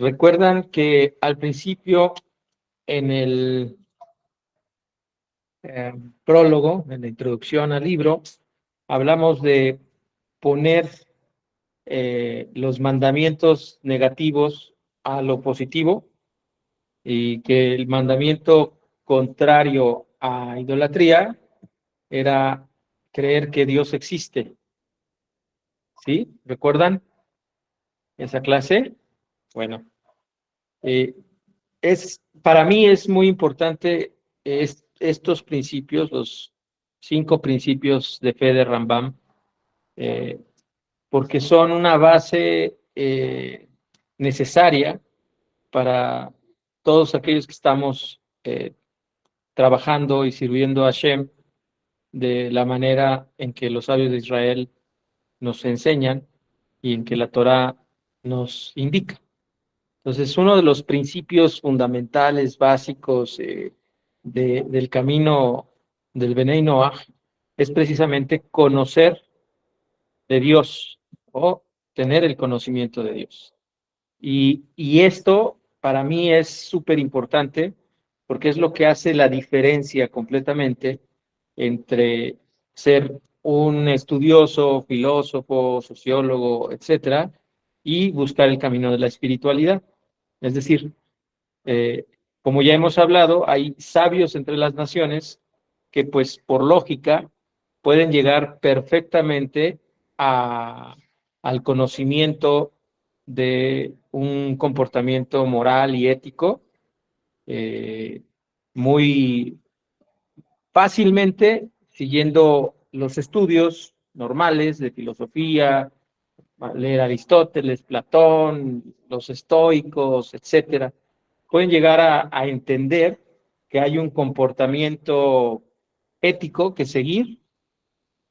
Recuerdan que al principio, en el prólogo, en la introducción al libro, hablamos de poner los mandamientos negativos a lo positivo y que el mandamiento contrario a idolatría era creer que Dios existe. ¿Sí? ¿Recuerdan esa clase? Bueno, eh, para mí es muy importante estos principios, los 5 principios de fe de Rambam, eh, porque son una base necesaria para todos aquellos que estamos trabajando y sirviendo a Hashem de la manera en que los sabios de Israel nos enseñan y en que la Torah nos indica. Entonces, uno de los principios fundamentales, básicos del camino del Benei Noach es precisamente conocer de Dios o tener el conocimiento de Dios. Y esto para mí es súper importante porque es lo que hace la diferencia completamente entre ser un estudioso, filósofo, sociólogo, etcétera, y buscar el camino de la espiritualidad. Es decir, eh, como ya hemos hablado, hay sabios entre las naciones que, pues, por lógica, pueden llegar perfectamente a, al conocimiento de un comportamiento moral y ético eh, muy fácilmente siguiendo los estudios normales de filosofía, leer Aristóteles, Platón, los estoicos, etcétera, pueden llegar a entender que hay un comportamiento ético que seguir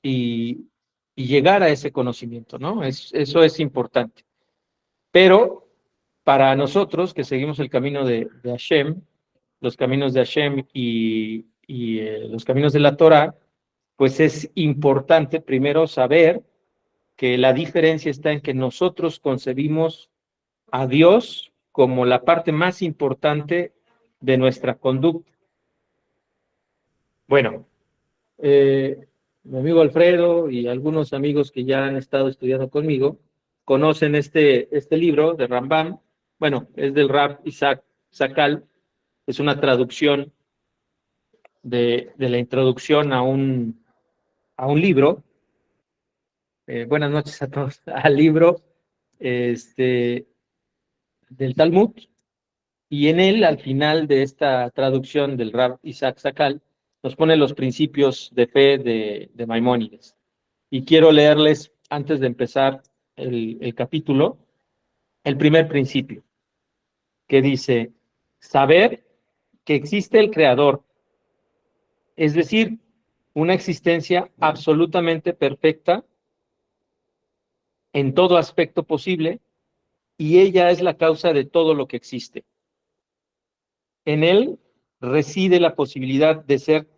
y, y llegar a ese conocimiento, ¿no? Eso es importante. Pero para nosotros que seguimos el camino de Hashem, los caminos de Hashem y los caminos de la Torah, pues es importante primero saber que la diferencia está en que nosotros concebimos a Dios como la parte más importante de nuestra conducta. Bueno, mi amigo Alfredo y algunos amigos que ya han estado estudiando conmigo conocen este libro de Rambam. Bueno, es del Rab Isaac Sakal, es una traducción de la introducción a un libro. Buenas noches a todos. Al libro del Talmud. Y en él, al final de esta traducción del Rab Isaac Sakal, nos pone los principios de fe de Maimónides. Y quiero leerles, antes de empezar el capítulo, el primer principio, que dice, saber que existe el Creador, es decir, una existencia absolutamente perfecta en todo aspecto posible, y ella es la causa de todo lo que existe. En él reside la posibilidad de ser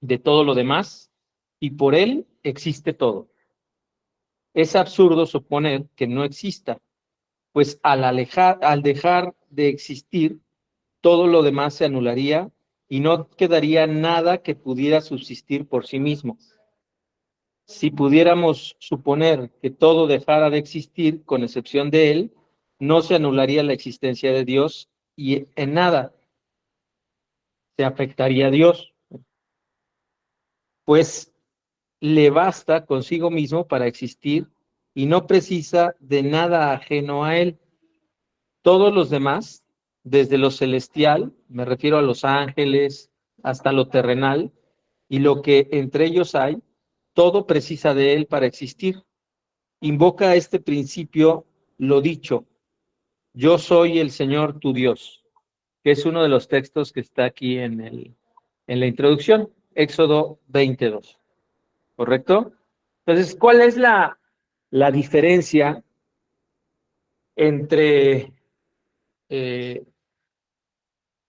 de todo lo demás, y por él existe todo. Es absurdo suponer que no exista, pues al dejar de existir, todo lo demás se anularía y no quedaría nada que pudiera subsistir por sí mismo. Si pudiéramos suponer que todo dejara de existir, con excepción de él, no se anularía la existencia de Dios y en nada se afectaría a Dios, pues le basta consigo mismo para existir y no precisa de nada ajeno a él. Todos los demás, desde lo celestial, me refiero a los ángeles, hasta lo terrenal, y lo que entre ellos hay, todo precisa de él para existir. Invoca este principio lo dicho, yo soy el Señor tu Dios, que es uno de los textos que está aquí en la introducción, Éxodo 22, ¿correcto? Entonces, ¿cuál es la diferencia entre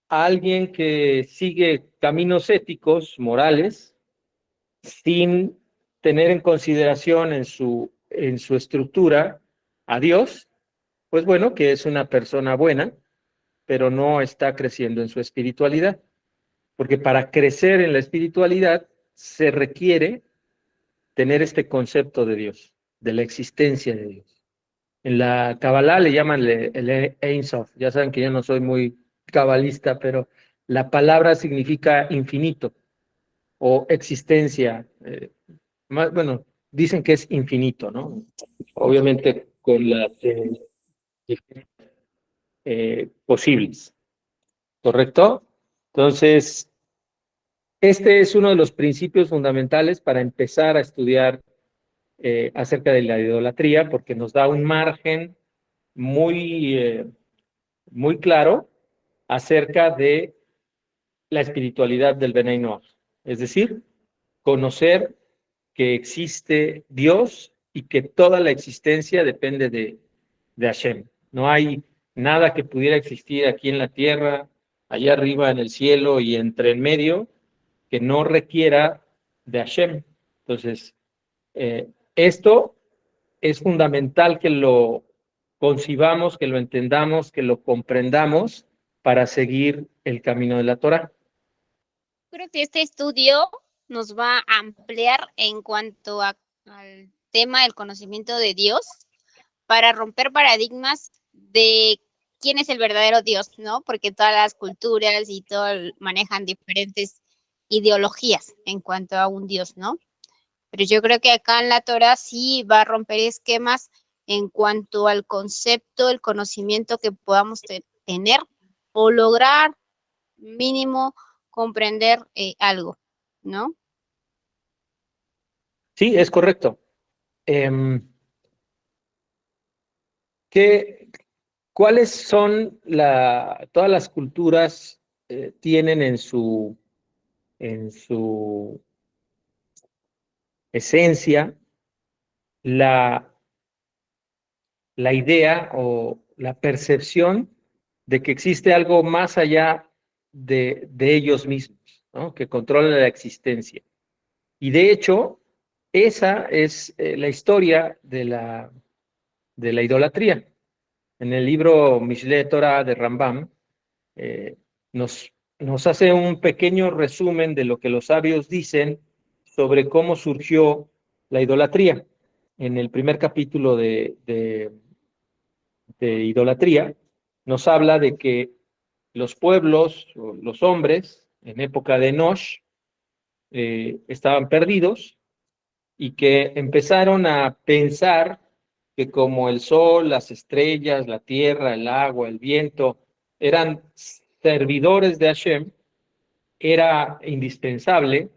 alguien que sigue caminos éticos, morales, sin tener en consideración en su estructura a Dios, pues bueno, que es una persona buena, pero no está creciendo en su espiritualidad, porque para crecer en la espiritualidad se requiere tener este concepto de Dios, de la existencia de Dios. En la Kabbalah le llaman el Ein Sof. Ya saben que yo no soy muy cabalista, pero la palabra significa infinito o existencia. Bueno, dicen que es infinito, ¿no? Obviamente con las posibles, ¿correcto? Entonces, este es uno de los principios fundamentales para empezar a estudiar acerca de la idolatría, porque nos da un margen muy claro acerca de la espiritualidad del Benay Noah. Es decir, conocer que existe Dios y que toda la existencia depende de Hashem. No hay nada que pudiera existir aquí en la tierra, allá arriba en el cielo y entre en medio, que no requiera de Hashem. Entonces, esto es fundamental que lo concibamos, que lo entendamos, que lo comprendamos para seguir el camino de la Torah. Creo que este estudio nos va a ampliar en cuanto al tema del conocimiento de Dios para romper paradigmas de quién es el verdadero Dios, ¿no? Porque todas las culturas y todo manejan diferentes ideologías en cuanto a un Dios, ¿no? Pero yo creo que acá en la Torah sí va a romper esquemas en cuanto al concepto, el conocimiento que podamos tener o lograr mínimo comprender algo, ¿no? Sí, es correcto. ¿Qué, ¿Cuáles son todas las culturas tienen en su esencia la, la idea o la percepción de que existe algo más allá de ellos mismos, ¿no? Que controla la existencia? Y de hecho, esa es la historia de la idolatría. En el libro Mishle Torah de Rambam, eh, nos, nos hace un pequeño resumen de lo que los sabios dicen sobre cómo surgió la idolatría. En el primer capítulo de idolatría, nos habla de que los pueblos, los hombres, en época de Enosh, estaban perdidos y que empezaron a pensar que como el sol, las estrellas, la tierra, el agua, el viento, eran servidores de Hashem, era indispensable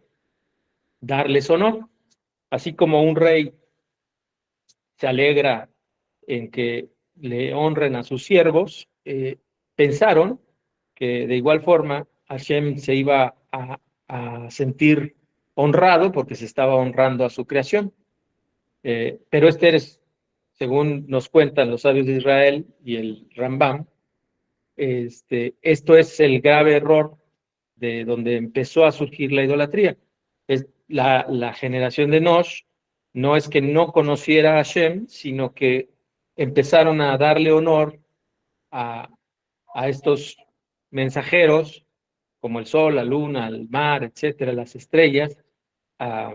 darles honor. Así como un rey se alegra en que le honren a sus siervos, pensaron que de igual forma Hashem se iba a sentir honrado porque se estaba honrando a su creación. Pero este es, según nos cuentan los sabios de Israel y el Rambam, esto es el grave error de donde empezó a surgir la idolatría. Es la generación de Nosh no es que no conociera a Hashem, sino que empezaron a darle honor a, a estos mensajeros, como el sol, la luna, el mar, etcétera, las estrellas, a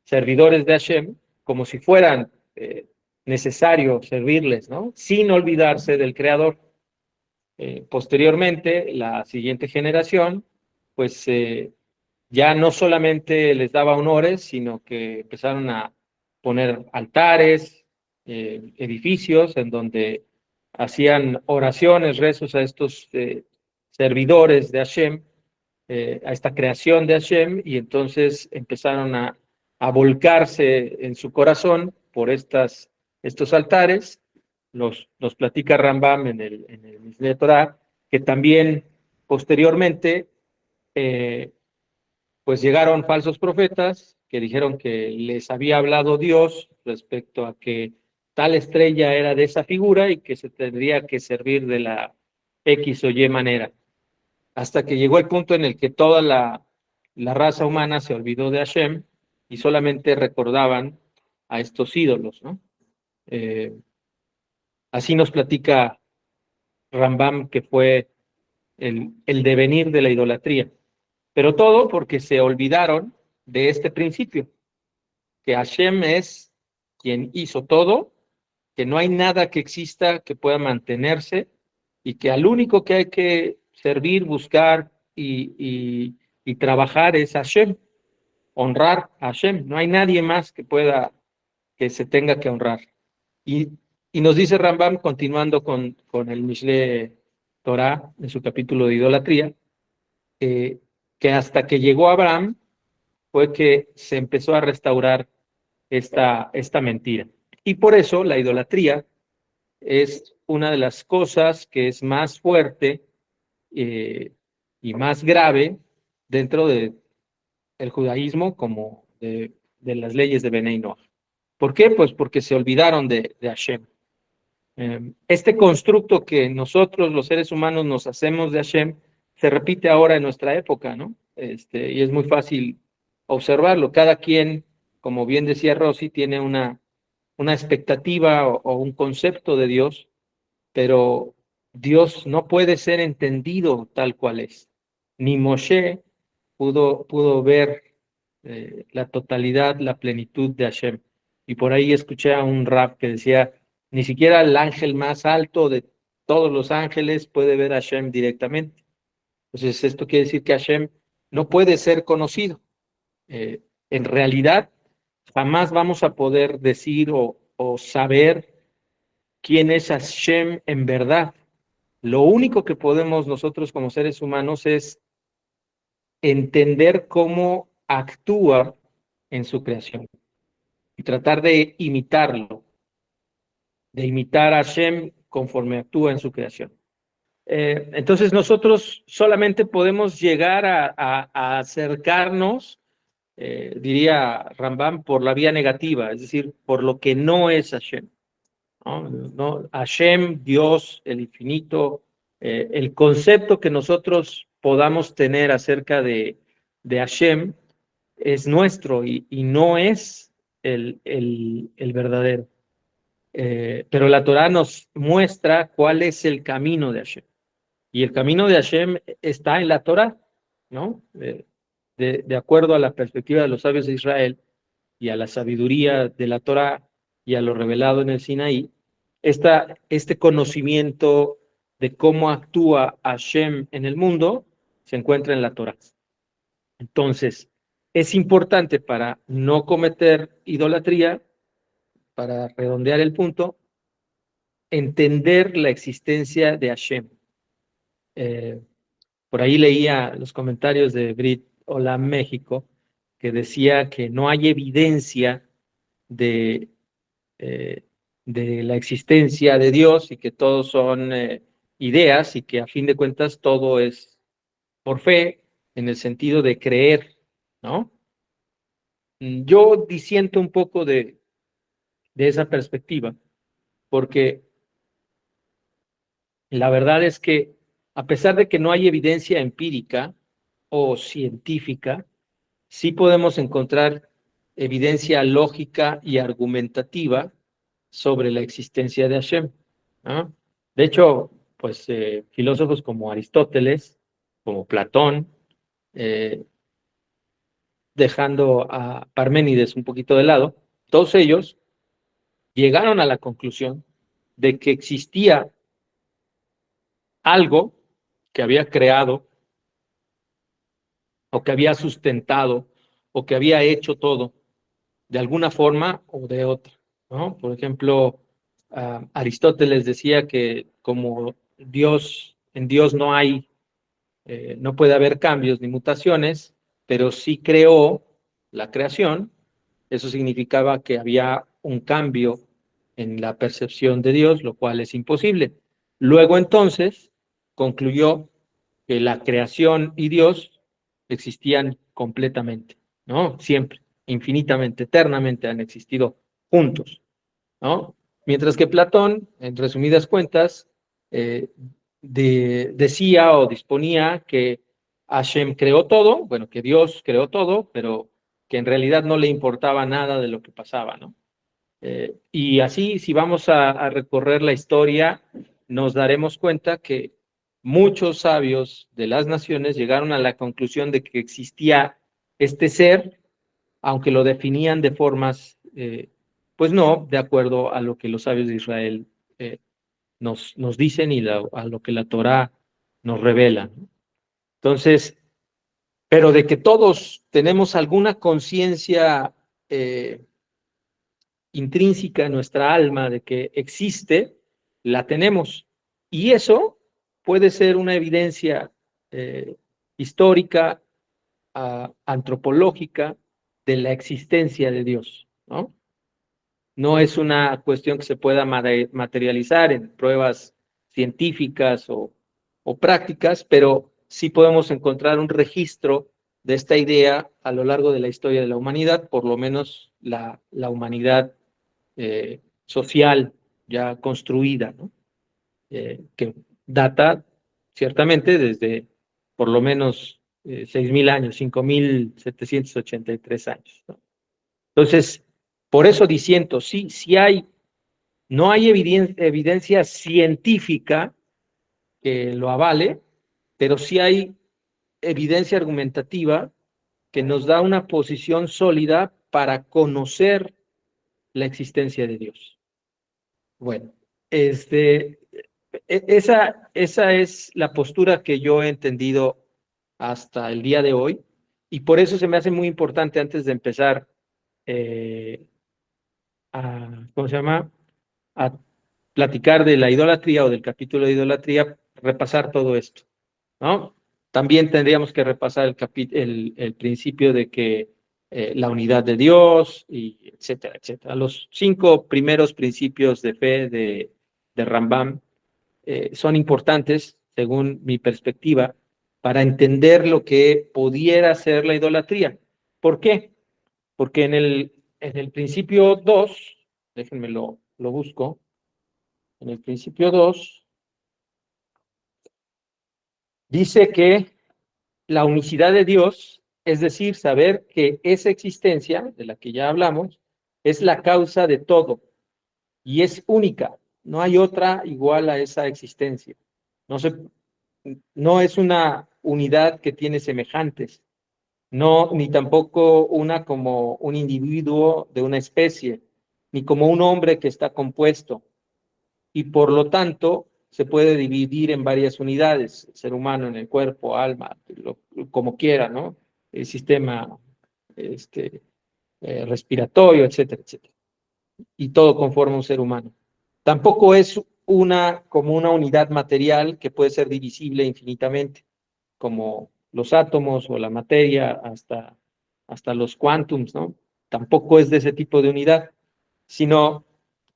servidores de Hashem, como si fueran necesario servirles, ¿no? Sin olvidarse del Creador. Posteriormente, la siguiente generación, pues ya no solamente les daba honores, sino que empezaron a poner altares, edificios en donde hacían oraciones, rezos a estos servidores de Hashem, a esta creación de Hashem, y entonces empezaron a volcarse en su corazón por estos altares. Nos platica Rambam en el Mishneh Torah, que también posteriormente pues llegaron falsos profetas que dijeron que les había hablado Dios respecto a que tal estrella era de esa figura y que se tendría que servir de la X o Y manera, hasta que llegó el punto en el que toda la raza humana se olvidó de Hashem y solamente recordaban a estos ídolos, ¿no? Así nos platica Rambam que fue el devenir de la idolatría. Pero todo porque se olvidaron de este principio, que Hashem es quien hizo todo, que no hay nada que exista que pueda mantenerse y que al único que hay que servir, buscar y trabajar es Hashem, honrar a Hashem. No hay nadie más que se tenga que honrar. Y, y nos dice Rambam, continuando con el Mishle Torah, en su capítulo de idolatría, eh, que hasta que llegó Abraham fue que se empezó a restaurar esta mentira. Y por eso la idolatría es una de las cosas que es más fuerte eh, y más grave dentro del judaísmo como de las leyes de Benei Noach. ¿Por qué? Pues porque se olvidaron de Hashem. Este constructo que nosotros, los seres humanos, nos hacemos de Hashem, se repite ahora en nuestra época, ¿no? Y es muy fácil observarlo. Cada quien, como bien decía Rosy, tiene una expectativa o un concepto de Dios, pero Dios no puede ser entendido tal cual es. Ni Moshe pudo ver la totalidad, la plenitud de Hashem. Y por ahí escuché a un rap que decía, ni siquiera el ángel más alto de todos los ángeles puede ver a Hashem directamente. Entonces, esto quiere decir que Hashem no puede ser conocido. En realidad, jamás vamos a poder decir o saber quién es Hashem en verdad. Lo único que podemos nosotros como seres humanos es entender cómo actúa en su creación y tratar de imitarlo, de imitar a Hashem conforme actúa en su creación. Entonces nosotros solamente podemos llegar a acercarnos, diría Rambam, por la vía negativa, es decir, por lo que no es Hashem. ¿No? Hashem, Dios, el infinito, el concepto que nosotros podamos tener acerca de Hashem es nuestro y no es el verdadero. Pero la Torah nos muestra cuál es el camino de Hashem. Y el camino de Hashem está en la Torah, ¿no? De acuerdo a la perspectiva de los sabios de Israel y a la sabiduría de la Torah y a lo revelado en el Sinaí, este conocimiento de cómo actúa Hashem en el mundo se encuentra en la Torah. Entonces, es importante para no cometer idolatría, para redondear el punto, entender la existencia de Hashem. Eh, por ahí leía los comentarios de Brit Hola México, que decía que no hay evidencia de, eh, de la existencia de Dios y que todos son ideas y que a fin de cuentas todo es por fe en el sentido de creer, ¿no? Yo disiento un poco de esa perspectiva porque la verdad es que a pesar de que no hay evidencia empírica o científica, sí podemos encontrar evidencia lógica y argumentativa sobre la existencia de Hashem, ¿no? De hecho, pues filósofos como Aristóteles, como Platón, eh, dejando a Parménides un poquito de lado, todos ellos llegaron a la conclusión de que existía algo que había creado o que había sustentado o que había hecho todo de alguna forma o de otra, ¿no? Por ejemplo, Aristóteles decía que como en Dios no hay, no puede haber cambios ni mutaciones, pero sí creó la creación, eso significaba que había un cambio en la percepción de Dios, lo cual es imposible. Luego entonces concluyó que la creación y Dios existían completamente, ¿no? Siempre, infinitamente, eternamente han existido juntos, ¿no? Mientras que Platón, en resumidas cuentas, eh, decía o disponía que Hashem creó todo, bueno, que Dios creó todo, pero que en realidad no le importaba nada de lo que pasaba, ¿no? Y así, si vamos a recorrer la historia, nos daremos cuenta que muchos sabios de las naciones llegaron a la conclusión de que existía este ser, aunque lo definían de formas, pues no, de acuerdo a lo que los sabios de Israel nos dicen y a lo que la Torá nos revela. Entonces, pero de que todos tenemos alguna conciencia intrínseca en nuestra alma de que existe, la tenemos. Y eso puede ser una evidencia histórica, antropológica, de la existencia de Dios, ¿no? No es una cuestión que se pueda materializar en pruebas científicas o prácticas, pero sí podemos encontrar un registro de esta idea a lo largo de la historia de la humanidad, por lo menos la humanidad social ya construida, ¿no? Que data ciertamente desde por lo menos 6.000 años, 5.783 años, ¿no? Entonces, por eso diciendo, sí, sí hay, no hay evidencia científica que lo avale, pero sí hay evidencia argumentativa que nos da una posición sólida para conocer la existencia de Dios. Bueno, esa es la postura que yo he entendido hasta el día de hoy, y por eso se me hace muy importante antes de empezar ¿cómo se llama? A platicar de la idolatría o del capítulo de idolatría, repasar todo esto, ¿no? También tendríamos que repasar el principio de que la unidad de Dios, y etcétera, etcétera. Los 5 primeros principios de fe de Rambam son importantes, según mi perspectiva, para entender lo que pudiera ser la idolatría. ¿Por qué? Porque en el principio 2, déjenme lo busco, en el principio 2, dice que la unicidad de Dios, es decir, saber que esa existencia, de la que ya hablamos, es la causa de todo y es única. No hay otra igual a esa existencia. No es una unidad que tiene semejantes, no, ni tampoco una como un individuo de una especie, ni como un hombre que está compuesto, y por lo tanto se puede dividir en varias unidades, el ser humano en el cuerpo, alma, como quiera, ¿no? El sistema respiratorio, etcétera, etcétera. Y todo conforma un ser humano. Tampoco es como una unidad material que puede ser divisible infinitamente, como los átomos o la materia hasta los quantums, ¿no? Tampoco es de ese tipo de unidad, sino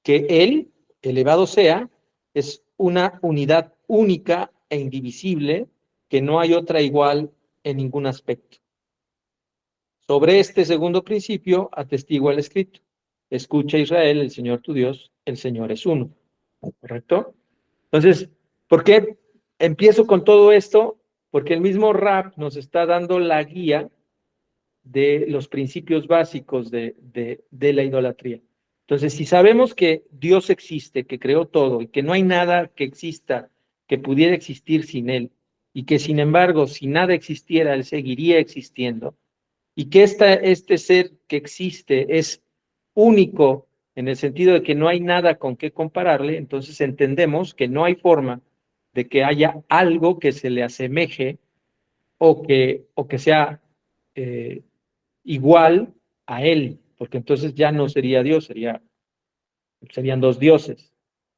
que Él, elevado sea, es una unidad única e indivisible que no hay otra igual en ningún aspecto. Sobre este segundo principio atestigua el escrito: escucha, Israel, el Señor tu Dios, el Señor es uno. ¿Correcto? Entonces, ¿por qué empiezo con todo esto? Porque el mismo Rab nos está dando la guía de los principios básicos de la idolatría. Entonces, si sabemos que Dios existe, que creó todo y que no hay nada que exista que pudiera existir sin Él, y que sin embargo, si nada existiera, Él seguiría existiendo, y que este ser que existe es único en el sentido de que no hay nada con qué compararle, entonces entendemos que no hay forma de que haya algo que se le asemeje o que sea igual a él, porque entonces ya no sería Dios, serían dos dioses.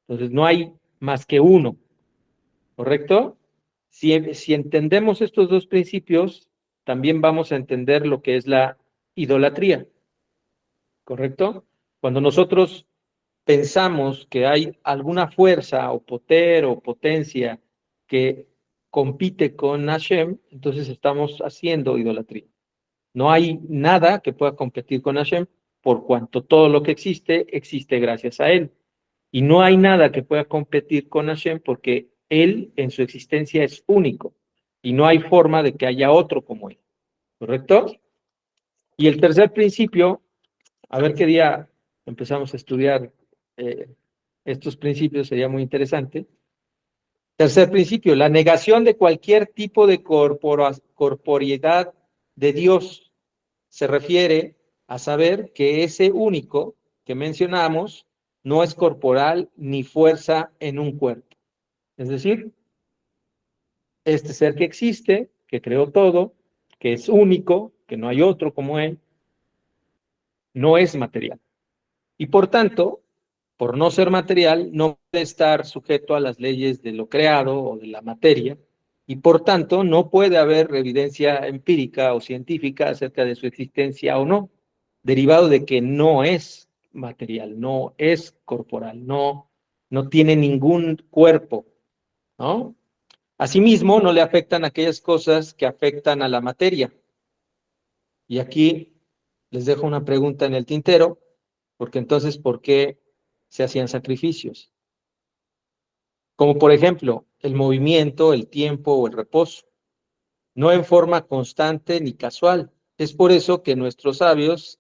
Entonces no hay más que uno, ¿correcto? Si entendemos estos dos principios, también vamos a entender lo que es la idolatría, ¿correcto? Cuando nosotros pensamos que hay alguna fuerza o poder o potencia que compite con Hashem, entonces estamos haciendo idolatría. No hay nada que pueda competir con Hashem, por cuanto todo lo que existe gracias a Él. Y no hay nada que pueda competir con Hashem porque Él en su existencia es único y no hay forma de que haya otro como Él. ¿Correcto? Y el tercer principio, a ver qué día empezamos a estudiar estos principios, sería muy interesante. Tercer principio, la negación de cualquier tipo de corporeidad de Dios se refiere a saber que ese único que mencionamos no es corporal ni fuerza en un cuerpo. Es decir, este ser que existe, que creó todo, que es único, que no hay otro como él, no es material. Y por tanto, por no ser material, no puede estar sujeto a las leyes de lo creado o de la materia, y por tanto no puede haber evidencia empírica o científica acerca de su existencia o no, derivado de que no es material, no es corporal, no tiene ningún cuerpo, ¿no? Asimismo, no le afectan aquellas cosas que afectan a la materia. Y aquí les dejo una pregunta en el tintero, porque entonces, ¿por qué se hacían sacrificios? Como por ejemplo, el movimiento, el tiempo o el reposo, no en forma constante ni casual. Es por eso que nuestros sabios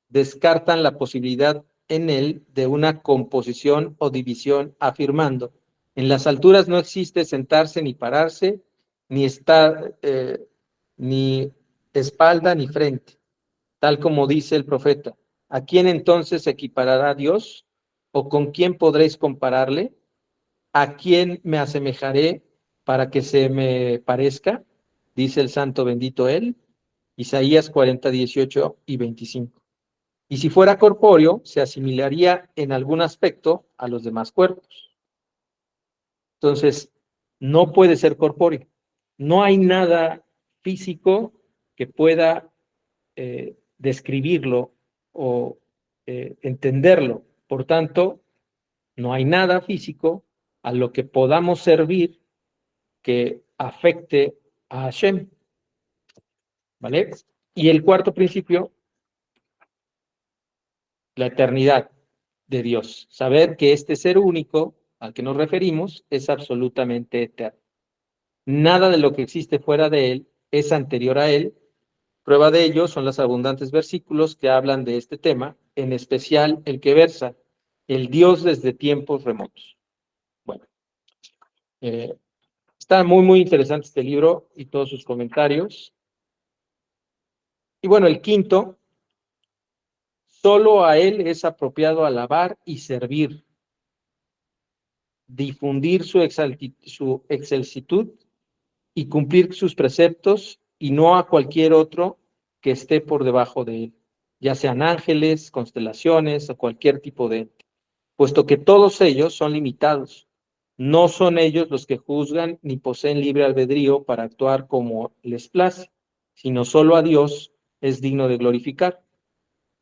descartan la posibilidad en él de una composición o división, afirmando: en las alturas no existe sentarse ni pararse, ni estar, ni espalda ni frente, tal como dice el profeta. ¿A quién entonces se equiparará Dios? ¿O con quién podréis compararle? ¿A quién me asemejaré para que se me parezca? Dice el santo bendito él. Isaías 40, 18 y 25. Y si fuera corpóreo, se asimilaría en algún aspecto a los demás cuerpos. Entonces, no puede ser corpóreo. No hay nada físico que pueda describirlo o entenderlo. Por tanto, no hay nada físico a lo que podamos servir que afecte a Hashem. ¿Vale? Y el cuarto principio, la eternidad de Dios. Saber que este ser único al que nos referimos es absolutamente eterno. Nada de lo que existe fuera de él es anterior a él. Prueba de ello son los abundantes versículos que hablan de este tema, en especial el que versa: el Dios desde tiempos remotos. Bueno, está muy interesante este libro y todos sus comentarios. Y bueno, el quinto: solo a él es apropiado alabar y servir, difundir su excelsitud y cumplir sus preceptos, y no a cualquier otro que esté por debajo de él, ya sean ángeles, constelaciones o cualquier tipo de ente, puesto que todos ellos son limitados. No son ellos los que juzgan ni poseen libre albedrío para actuar como les place, sino solo a Dios es digno de glorificar.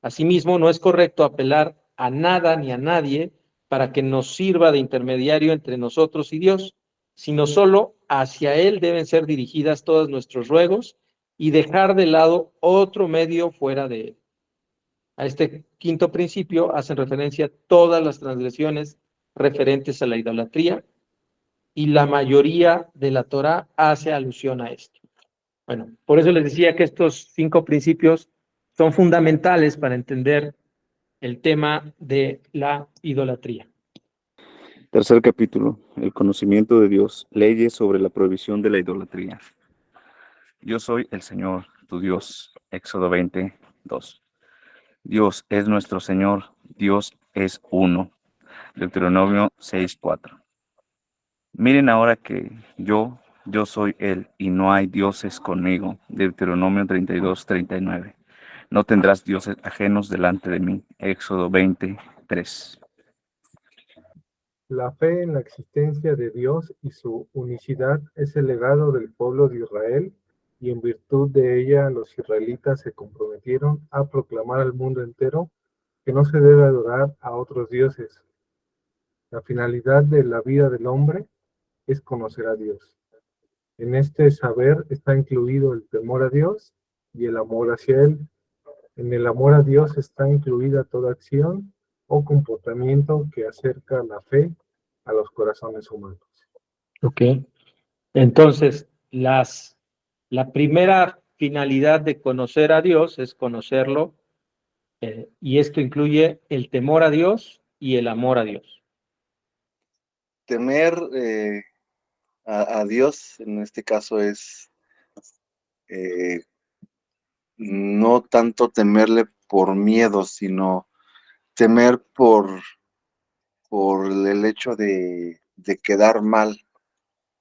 Asimismo, no es correcto apelar a nada ni a nadie para que nos sirva de intermediario entre nosotros y Dios, sino solo hacia Él deben ser dirigidas todos nuestros ruegos, y dejar de lado otro medio fuera de Él. A este quinto principio hacen referencia todas las transgresiones referentes a la idolatría, y la mayoría de la Torá hace alusión a esto. Bueno, por eso les decía que estos 5 principios son fundamentales para entender el tema de la idolatría. Tercer capítulo, el conocimiento de Dios, leyes sobre la prohibición de la idolatría. Yo soy el Señor, tu Dios. Éxodo 20:2. Dios es nuestro Señor, Dios es uno. Deuteronomio 6:4. Miren ahora que yo soy Él, y no hay dioses conmigo. Deuteronomio 32:39. No tendrás dioses ajenos delante de mí. Éxodo 20:3. La fe en la existencia de Dios y su unicidad es el legado del pueblo de Israel, y en virtud de ella los israelitas se comprometieron a proclamar al mundo entero que no se debe adorar a otros dioses. La finalidad de la vida del hombre es conocer a Dios. En este saber está incluido el temor a Dios y el amor hacia Él. En el amor a Dios está incluida toda acción o comportamiento que acerca la fe a los corazones humanos. Ok. Entonces, la primera finalidad de conocer a Dios es conocerlo Y esto incluye el temor a Dios y el amor a Dios. Temer a Dios, en este caso, es no tanto temerle por miedo, sino temer por el hecho de quedar mal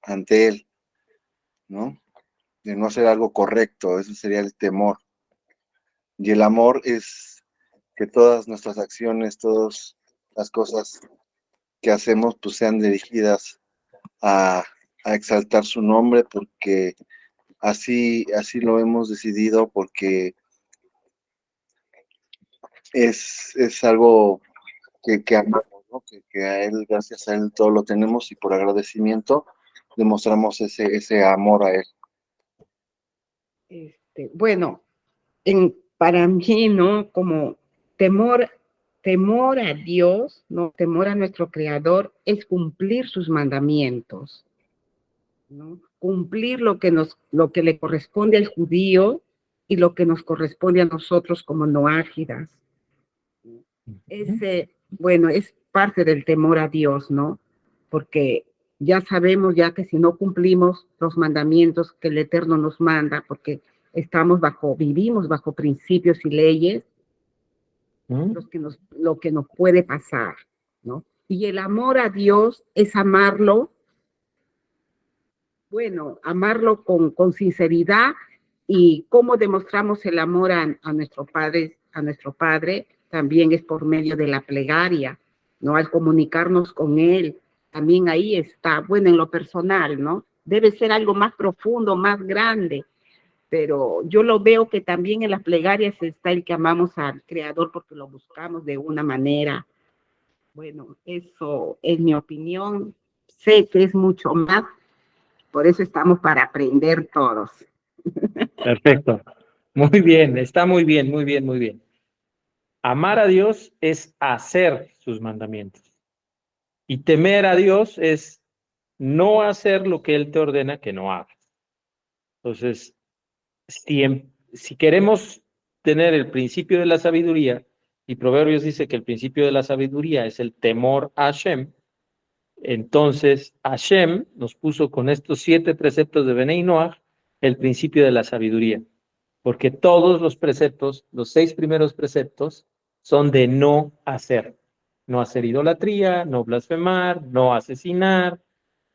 ante Él, ¿no? De no hacer algo correcto, eso sería el temor. Y el amor es que todas nuestras acciones, todas las cosas que hacemos, pues sean dirigidas a exaltar su nombre, porque así lo hemos decidido, porque es algo que amamos, ¿no? Que a Él, gracias a Él, todo lo tenemos y por agradecimiento demostramos ese amor a Él. Bueno, para mí, ¿no? Como temor a Dios, ¿no? Temor a nuestro Creador es cumplir sus mandamientos, ¿no? Cumplir lo que le corresponde al judío y lo que nos corresponde a nosotros como noágidas. Bueno, es parte del temor a Dios, ¿no? Porque ya sabemos ya que si no cumplimos los mandamientos que el Eterno nos manda, porque vivimos bajo principios y leyes, lo que nos puede pasar, ¿no? Y el amor a Dios es amarlo, bueno, amarlo con sinceridad. Y cómo demostramos el amor a nuestro Padre, también es por medio de la plegaria, ¿no? Al comunicarnos con Él, también ahí está, bueno, en lo personal, ¿no? Debe ser algo más profundo, más grande, pero yo lo veo que también en las plegarias está el que amamos al Creador porque lo buscamos de una manera. Bueno, eso es mi opinión. Sé que es mucho más, por eso estamos para aprender todos. Perfecto. Muy bien, está muy bien, muy bien, muy bien. Amar a Dios es hacer sus mandamientos. Y temer a Dios es no hacer lo que Él te ordena que no hagas. Entonces, si queremos tener el principio de la sabiduría, y Proverbios dice que el principio de la sabiduría es el temor a Hashem, entonces Hashem nos puso con estos 7 preceptos de Benei Noach el principio de la sabiduría, porque todos los preceptos, los 6 primeros preceptos, son de no hacer. No hacer idolatría, no blasfemar, no asesinar,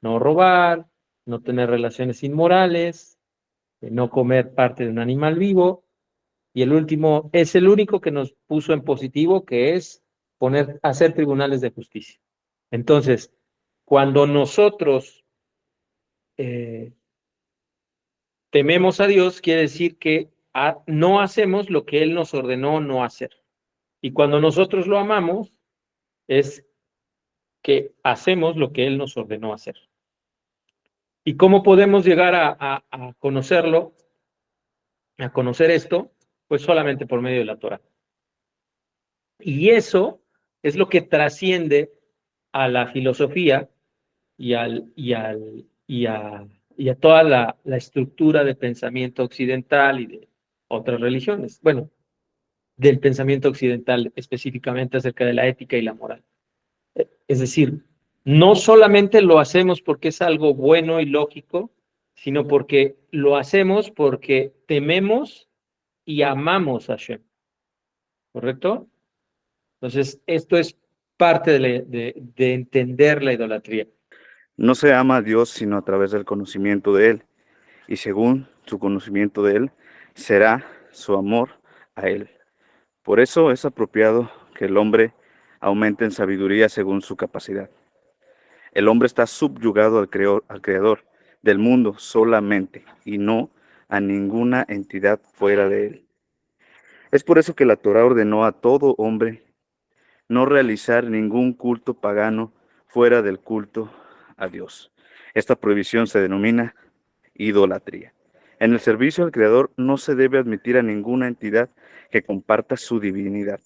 no robar, no tener relaciones inmorales, no comer parte de un animal vivo. Y el último es el único que nos puso en positivo, que es hacer tribunales de justicia. Entonces, cuando nosotros tememos a Dios, quiere decir que no hacemos lo que Él nos ordenó no hacer. Y cuando nosotros lo amamos, es que hacemos lo que Él nos ordenó hacer. ¿Y cómo podemos llegar a conocerlo, a conocer esto? Pues solamente por medio de la Torah. Y eso es lo que trasciende a la filosofía y a toda la estructura de pensamiento occidental y de otras religiones. Bueno, del pensamiento occidental específicamente acerca de la ética y la moral. Es decir, no solamente lo hacemos porque es algo bueno y lógico, sino porque lo hacemos porque tememos y amamos a Hashem. ¿Correcto? Entonces, esto es parte de entender la idolatría. No se ama a Dios sino a través del conocimiento de Él, y según su conocimiento de Él, será su amor a Él. Por eso es apropiado que el hombre aumente en sabiduría según su capacidad. El hombre está subyugado al Creador del mundo solamente, y no a ninguna entidad fuera de Él. Es por eso que la Torá ordenó a todo hombre no realizar ningún culto pagano fuera del culto a Dios. Esta prohibición se denomina idolatría. En el servicio al Creador no se debe admitir a ninguna entidad que comparta su divinidad.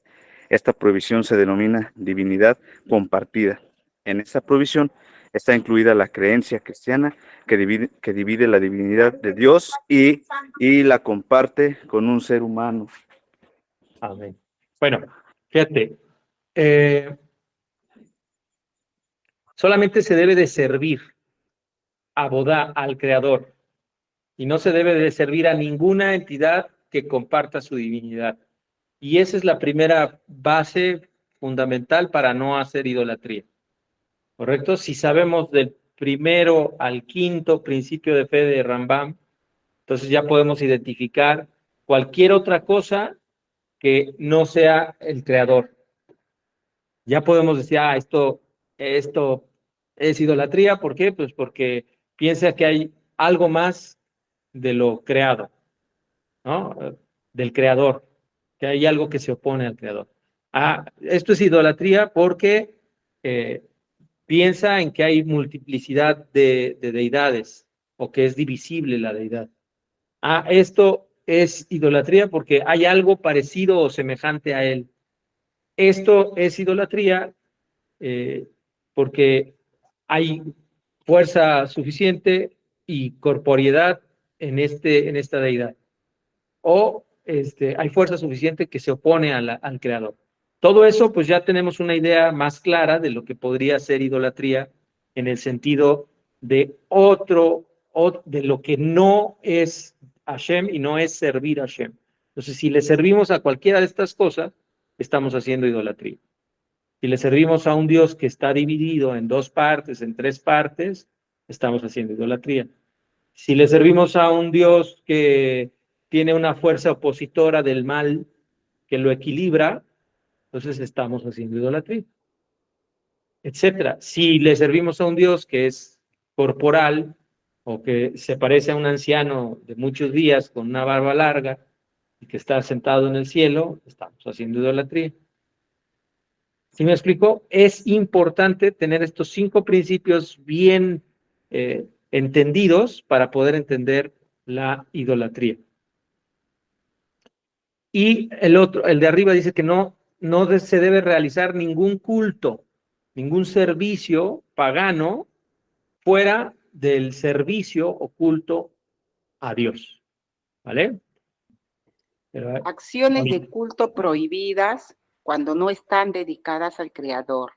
Esta prohibición se denomina divinidad compartida. En esta prohibición está incluida la creencia cristiana que divide la divinidad de Dios y la comparte con un ser humano. Amén. Bueno, fíjate, solamente se debe de servir a Bodá, al Creador, y no se debe de servir a ninguna entidad que comparta su divinidad. Y esa es la primera base fundamental para no hacer idolatría. ¿Correcto? Si sabemos del primero al quinto principio de fe de Rambam, entonces ya podemos identificar cualquier otra cosa que no sea el creador. Ya podemos decir, esto es idolatría. ¿Por qué? Pues porque piensa que hay algo más de lo creado, ¿no? Del creador, que hay algo que se opone al creador. Esto es idolatría porque piensa en que hay multiplicidad de deidades o que es divisible la deidad. Esto es idolatría porque hay algo parecido o semejante a él. Esto es idolatría porque hay fuerza suficiente y corporeidad en esta deidad. O hay fuerza suficiente que se opone al creador. Todo eso, pues ya tenemos una idea más clara de lo que podría ser idolatría en el sentido de de lo que no es Hashem y no es servir a Hashem. Entonces, si le servimos a cualquiera de estas cosas, estamos haciendo idolatría. Si le servimos a un Dios que está dividido en dos partes, en tres partes, estamos haciendo idolatría. Si le servimos a un Dios que tiene una fuerza opositora del mal que lo equilibra, entonces estamos haciendo idolatría, etcétera. Si le servimos a un Dios que es corporal o que se parece a un anciano de muchos días con una barba larga y que está sentado en el cielo, estamos haciendo idolatría. ¿Sí me explico? Es importante tener estos 5 principios bien entendidos para poder entender la idolatría. Y el de arriba dice que no se debe realizar ningún culto, ningún servicio pagano fuera del servicio o culto a Dios. ¿Vale? Pero, Acciones de culto prohibidas cuando no están dedicadas al Creador.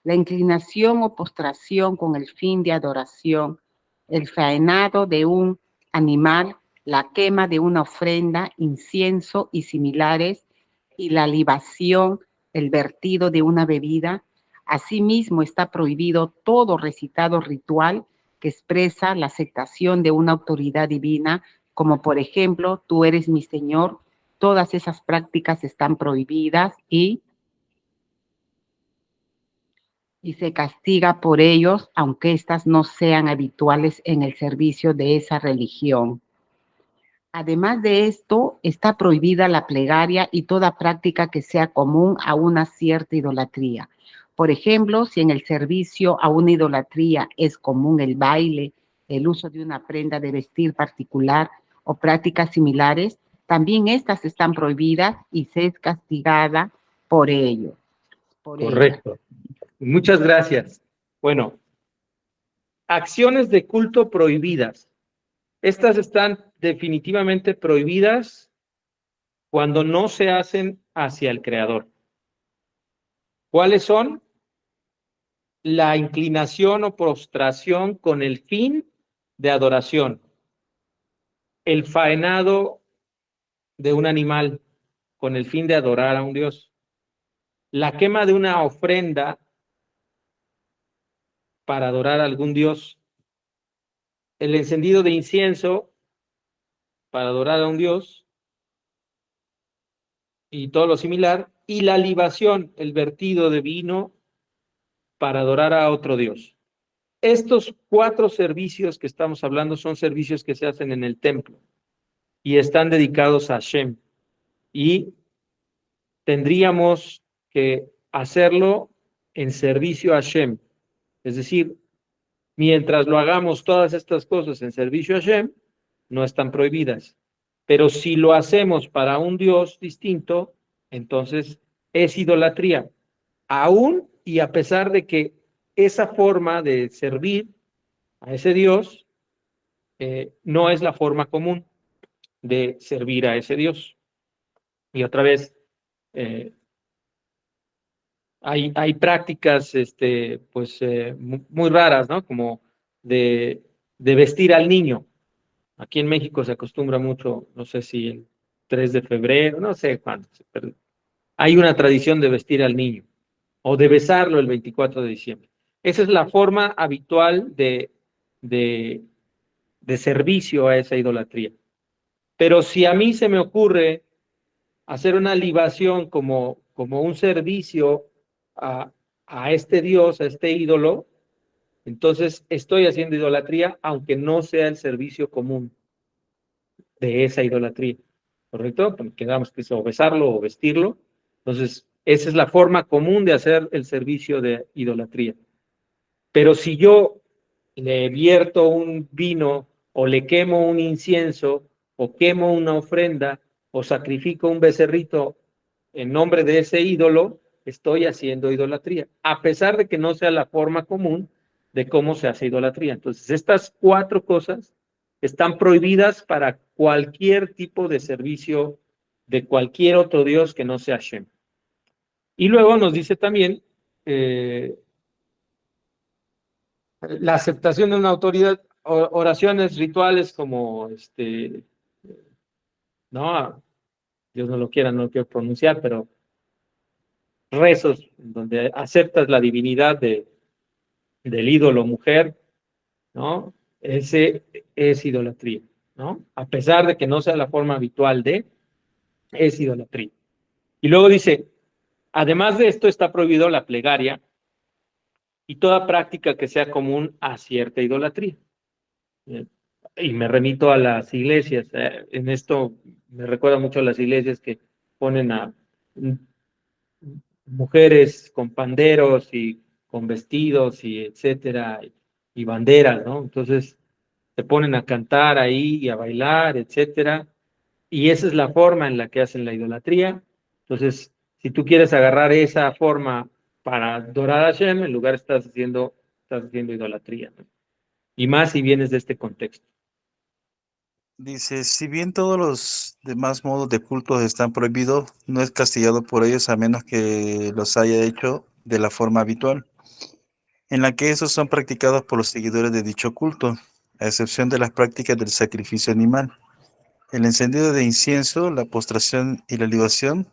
La inclinación o postración con el fin de adoración, el faenado de un animal, la quema de una ofrenda, incienso y similares, y la libación, el vertido de una bebida. Asimismo, está prohibido todo recitado ritual que expresa la aceptación de una autoridad divina, como por ejemplo, tú eres mi Señor. Todas esas prácticas están prohibidas y se castiga por ellos, aunque éstas no sean habituales en el servicio de esa religión. Además de esto, está prohibida la plegaria y toda práctica que sea común a una cierta idolatría. Por ejemplo, si en el servicio a una idolatría es común el baile, el uso de una prenda de vestir particular o prácticas similares, también estas están prohibidas y se es castigada por ello. Correcto. Muchas gracias. Bueno, acciones de culto prohibidas. Estas están definitivamente prohibidas cuando no se hacen hacia el Creador. ¿Cuáles son? La inclinación o prostración con el fin de adoración. El faenado de un animal con el fin de adorar a un Dios. La quema de una ofrenda para adorar a algún Dios. El encendido de incienso para adorar a un Dios y todo lo similar. Y la libación, el vertido de vino para adorar a otro Dios. Estos 4 servicios que estamos hablando son servicios que se hacen en el templo y están dedicados a Hashem. Y tendríamos que hacerlo en servicio a Hashem. Es decir, mientras lo hagamos todas estas cosas en servicio a Hashem, no están prohibidas. Pero si lo hacemos para un Dios distinto, entonces es idolatría. Aún y a pesar de que esa forma de servir a ese Dios no es la forma común de servir a ese Dios. Y otra vez, Hay prácticas pues, muy raras, ¿no? Como de vestir al niño. Aquí en México se acostumbra mucho, no sé si el 3 de febrero, no sé cuándo, pero hay una tradición de vestir al niño o de besarlo el 24 de diciembre. Esa es la forma habitual de servicio a esa idolatría. Pero si a mí se me ocurre hacer una libación como un servicio a, a este Dios, a este ídolo, entonces estoy haciendo idolatría, aunque no sea el servicio común de esa idolatría, ¿correcto? Porque quedamos que es o besarlo o vestirlo. Entonces, esa es la forma común de hacer el servicio de idolatría. Pero si yo le vierto un vino o le quemo un incienso o quemo una ofrenda o sacrifico un becerrito en nombre de ese ídolo, estoy haciendo idolatría, a pesar de que no sea la forma común de cómo se hace idolatría. Entonces, estas 4 cosas están prohibidas para cualquier tipo de servicio de cualquier otro Dios que no sea Shem. Y luego nos dice también la aceptación de una autoridad, oraciones rituales como no, Dios no lo quiera, no lo quiero pronunciar, pero rezos donde aceptas la divinidad del ídolo mujer, ¿no? Ese es idolatría, ¿no? A pesar de que no sea la forma habitual es idolatría. Y luego dice, además de esto está prohibido la plegaria y toda práctica que sea común a cierta idolatría. Y me remito a las iglesias. En esto me recuerda mucho a las iglesias que ponen a mujeres con panderos y con vestidos y etcétera, y banderas, ¿no? Entonces se ponen a cantar ahí y a bailar, etcétera. Y esa es la forma en la que hacen la idolatría. Entonces, si tú quieres agarrar esa forma para adorar a Hashem, en lugar estás haciendo idolatría, ¿no? Y más si vienes de este contexto. Dice, si bien todos los demás modos de culto están prohibidos, no es castigado por ellos a menos que los haya hecho de la forma habitual, en la que esos son practicados por los seguidores de dicho culto, a excepción de las prácticas del sacrificio animal. El encendido de incienso, la postración y la libación,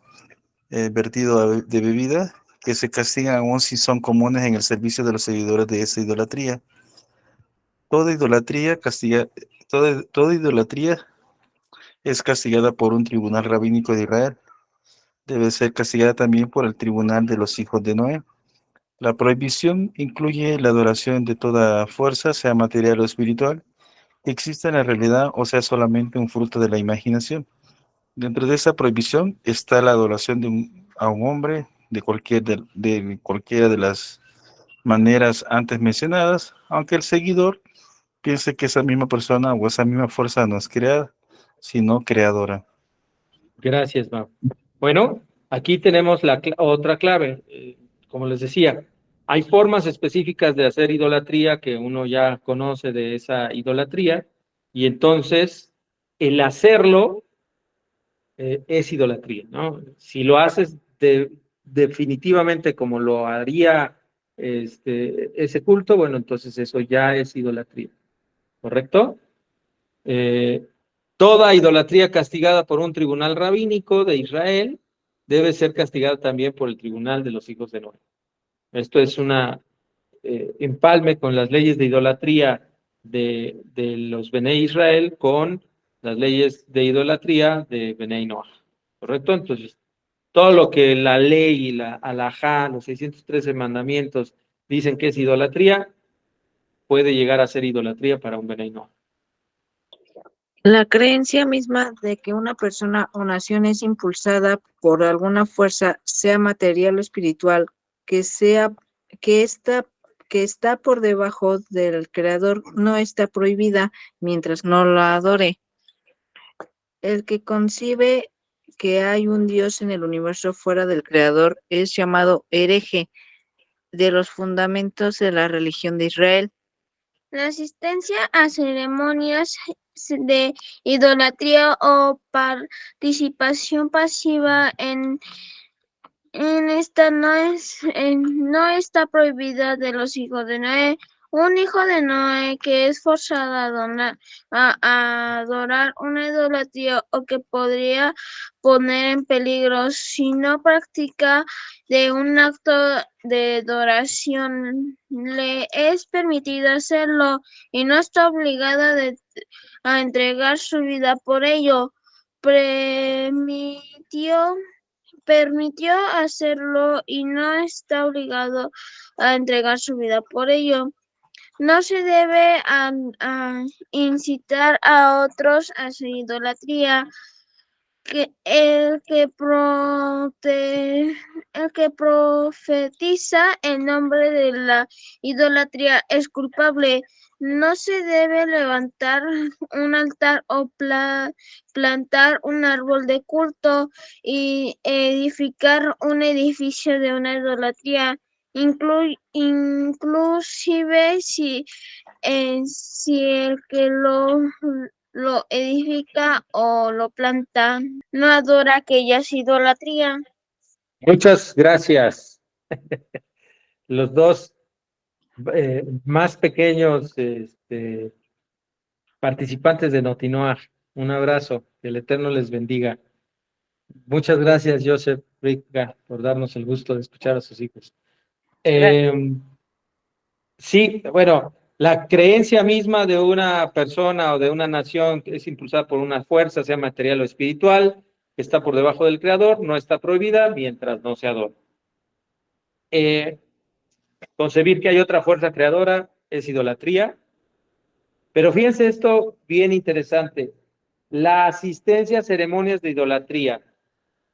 vertido de bebida, que se castigan aún si son comunes en el servicio de los seguidores de esa idolatría. Toda idolatría toda idolatría es castigada por un tribunal rabínico de Israel. Debe ser castigada también por el tribunal de los hijos de Noé. La prohibición incluye la adoración de toda fuerza, sea material o espiritual, que exista en la realidad o sea solamente un fruto de la imaginación. Dentro de esa prohibición está la adoración a un hombre de cualquiera de las maneras antes mencionadas, aunque el seguidor piense que esa misma persona o esa misma fuerza no es creada, sino creadora. Gracias, Mau. Bueno, aquí tenemos otra clave. Como les decía, hay formas específicas de hacer idolatría que uno ya conoce de esa idolatría, y entonces el hacerlo es idolatría, ¿no? Si lo haces definitivamente como lo haría ese culto, bueno, entonces eso ya es idolatría, ¿correcto? Toda idolatría castigada por un tribunal rabínico de Israel debe ser castigada también por el tribunal de los hijos de Noé. Esto es una empalme con las leyes de idolatría de los Bene Israel con las leyes de idolatría de Bene Noah, ¿correcto? Entonces, todo lo que la ley y la halajá, los 613 mandamientos dicen que es idolatría, puede llegar a ser idolatría para un Bene Noah. La creencia misma de que una persona o nación es impulsada por alguna fuerza, sea material o espiritual, que está por debajo del creador, no está prohibida mientras no la adore. El que concibe que hay un Dios en el universo fuera del creador es llamado hereje de los fundamentos de la religión de Israel. La asistencia a ceremonias de idolatría o participación pasiva en En esta no está prohibida de los hijos de Noé. Un hijo de Noé que es forzado a adorar una idolatría o que podría poner en peligro si no practica de un acto de adoración, le es permitido hacerlo y no está obligada a entregar su vida por ello. Permitió hacerlo y no está obligado a entregar su vida por ello. No se debe a incitar a otros a su idolatría. El que profetiza en nombre de la idolatría es culpable. No se debe levantar un altar o plantar un árbol de culto y edificar un edificio de una idolatría. Inclusive si el que lo edifica o lo planta no adora aquella idolatría. Muchas gracias. Los dos más pequeños participantes de Notinoar. Un abrazo. Que el Eterno les bendiga. Muchas gracias, Joseph Rica, por darnos el gusto de escuchar a sus hijos. Sí, bueno, la creencia misma de una persona o de una nación que es impulsada por una fuerza, sea material o espiritual, que está por debajo del Creador, no está prohibida mientras no se adora. Concebir que hay otra fuerza creadora es idolatría. Pero fíjense esto bien interesante. La asistencia a ceremonias de idolatría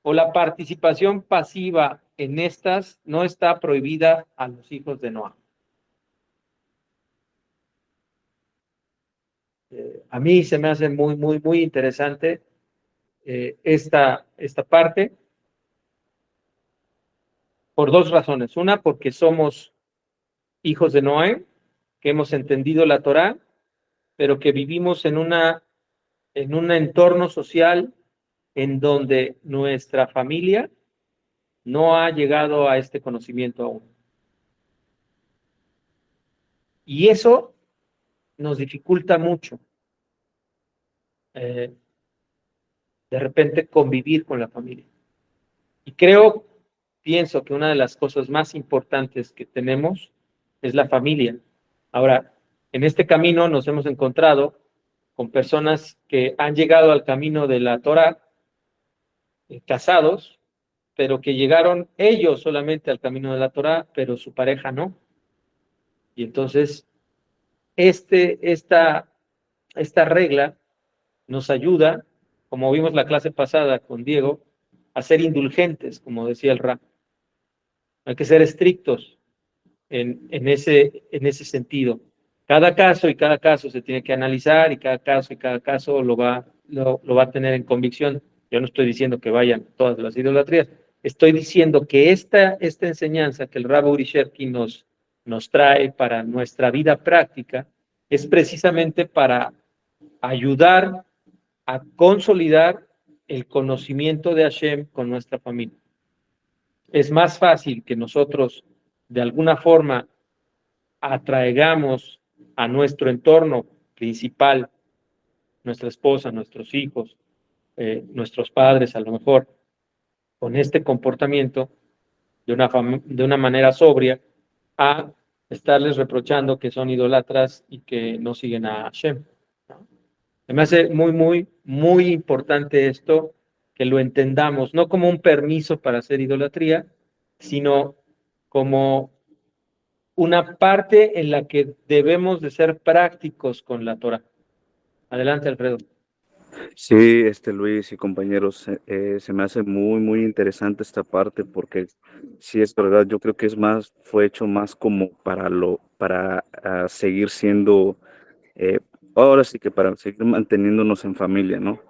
o la participación pasiva en estas no está prohibida a los hijos de Noah. A mí se me hace muy, muy, muy interesante esta parte por dos razones. Una, porque somos hijos de Noé, que hemos entendido la Torá, pero que vivimos en un entorno social en donde nuestra familia no ha llegado a este conocimiento aún. Y eso nos dificulta mucho, de repente, convivir con la familia. Y pienso que una de las cosas más importantes que tenemos es la familia. Ahora, en este camino nos hemos encontrado con personas que han llegado al camino de la Torá, casados, pero que llegaron ellos solamente al camino de la Torá, pero su pareja no. Y entonces, esta regla nos ayuda, como vimos la clase pasada con Diego, a ser indulgentes, como decía el Ra. Hay que ser estrictos en ese sentido. Cada caso se tiene que analizar y cada caso lo va a tener en convicción. Yo no estoy diciendo que vayan todas las idolatrías, estoy diciendo que esta enseñanza que el Rabbi Uri Sherkin nos trae para nuestra vida práctica es precisamente para ayudar a consolidar el conocimiento de Hashem con nuestra familia. Es más fácil que nosotros de alguna forma atraigamos a nuestro entorno principal, nuestra esposa, nuestros hijos, nuestros padres a lo mejor, con este comportamiento de una manera sobria, a estarles reprochando que son idólatras y que no siguen a Hashem. Me hace muy, muy, muy importante esto, que lo entendamos, no como un permiso para hacer idolatría, sino como una parte en la que debemos de ser prácticos con la Torah. Adelante, Alfredo. Sí, Luis y compañeros, se me hace muy, muy interesante esta parte porque sí es verdad, yo creo que fue hecho más como para seguir siendo, ahora sí que para seguir manteniéndonos en familia, ¿no?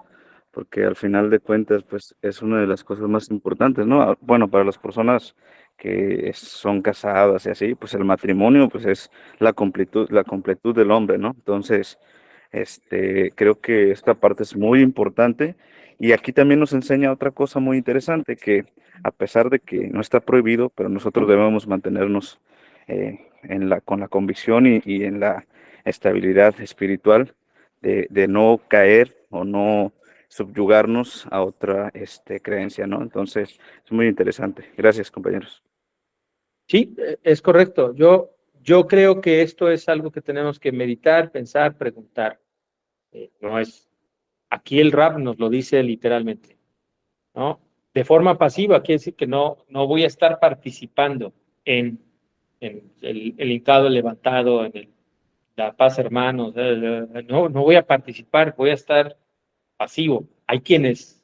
Porque al final de cuentas, pues es una de las cosas más importantes, ¿no? Bueno, para las personas que son casadas y así, pues el matrimonio, pues es la completud del hombre, ¿no? Entonces, creo que esta parte es muy importante Y aquí también nos enseña otra cosa muy interesante, que a pesar de que no está prohibido, pero nosotros debemos mantenernos con la convicción y en la estabilidad espiritual de no caer o no subyugarnos a otra creencia, ¿no? Entonces, es muy interesante. Gracias, compañeros. Sí, es correcto. Yo creo que esto es algo que tenemos que meditar, pensar, preguntar. No es, aquí el rap nos lo dice literalmente, ¿no? De forma pasiva, quiere decir que no voy a estar participando en el hincado, el levantado, la paz, hermanos. No voy a participar, voy a estar pasivo. Hay quienes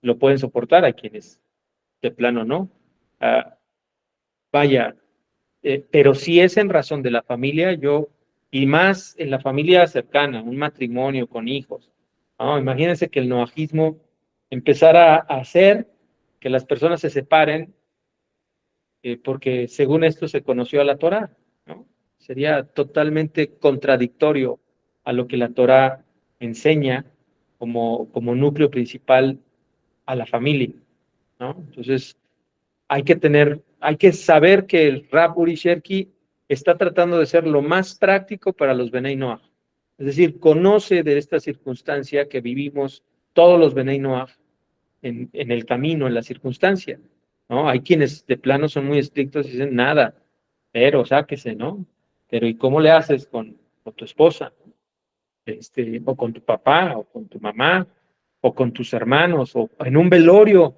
lo pueden soportar, hay quienes de plano no. Ah, vaya, pero si es en razón de la familia, y más en la familia cercana, un matrimonio con hijos, ¿no? Imagínense que el noajismo empezara a hacer que las personas se separen, porque según esto se conoció a la Torá, ¿no? Sería totalmente contradictorio a lo que la Torá enseña como núcleo principal a la familia, ¿no? Entonces, hay que saber que el Rab Uri Sherki está tratando de ser lo más práctico para los Benei Noach. Es decir, conoce de esta circunstancia que vivimos todos los Benei Noach en el camino, en la circunstancia, ¿no? Hay quienes de plano son muy estrictos y dicen nada, pero sáquese, ¿no? Pero ¿y cómo le haces con tu esposa? O con tu papá, o con tu mamá, o con tus hermanos, o en un velorio,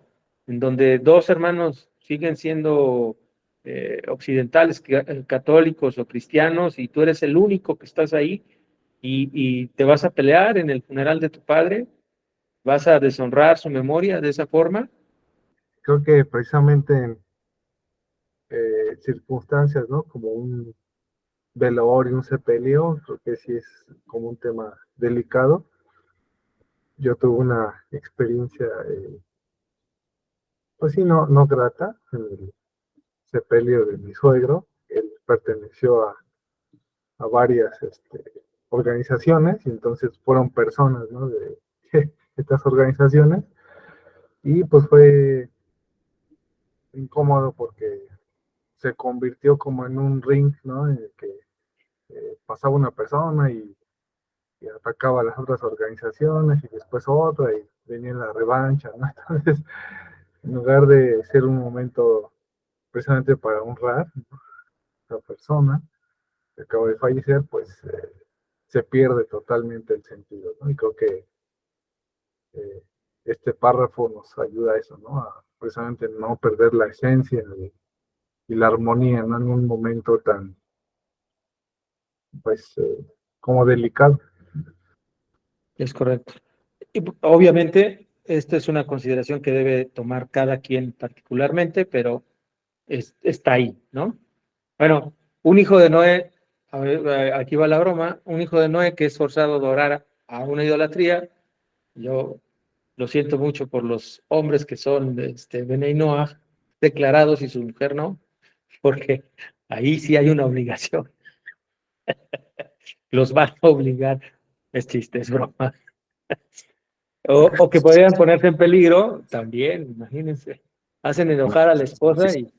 en donde dos hermanos siguen siendo occidentales, católicos o cristianos, y tú eres el único que estás ahí, y te vas a pelear en el funeral de tu padre, vas a deshonrar su memoria de esa forma. Creo que precisamente en circunstancias, ¿no? Como un velorio, un sepelio, creo que sí es como un tema delicado. Yo tuve una experiencia, pues sí, no grata, en el sepelio de mi suegro. Él perteneció a varias organizaciones, y entonces fueron personas, ¿no? De estas organizaciones, y pues fue incómodo porque se convirtió como en un ring, ¿no? En el que pasaba una persona y atacaba a las otras organizaciones, y después otra, y venía la revancha, ¿no? Entonces, en lugar de ser un momento precisamente para honrar, ¿no?, a esa persona que acaba de fallecer, pues se pierde totalmente el sentido, ¿no? Y creo que eh, este párrafo nos ayuda a eso, ¿no? A precisamente no perder la esencia y la armonía, ¿no? En un momento tan, pues, como delicado. Es correcto. Y obviamente, esta es una consideración que debe tomar cada quien particularmente, pero está ahí, ¿no? Bueno, un hijo de Noé, a ver, aquí va la broma, un hijo de Noé que es forzado a adorar a una idolatría. Yo lo siento mucho por los hombres que son Benei Noach declarados y su mujer no, porque ahí sí hay una obligación. Los van a obligar, es chiste, es broma. O que podrían ponerse en peligro, también, imagínense. Hacen enojar a la esposa y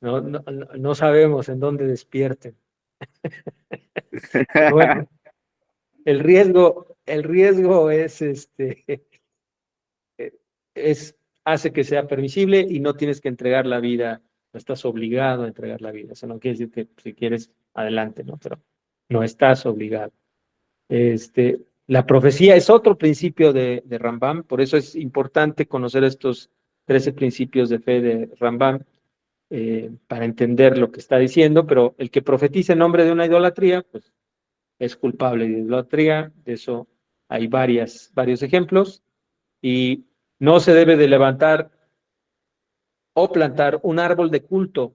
no sabemos en dónde despierten. Pero bueno, el riesgo hace que sea permisible y no tienes que entregar la vida, no estás obligado a entregar la vida. Eso no quiere decir que si quieres, adelante, ¿no? Pero no estás obligado. La profecía es otro principio de Rambam, por eso es importante conocer estos 13 principios de fe de Rambam para entender lo que está diciendo, pero el que profetiza en nombre de una idolatría, pues es culpable de idolatría. De eso hay varios ejemplos, y no se debe de levantar o plantar un árbol de culto.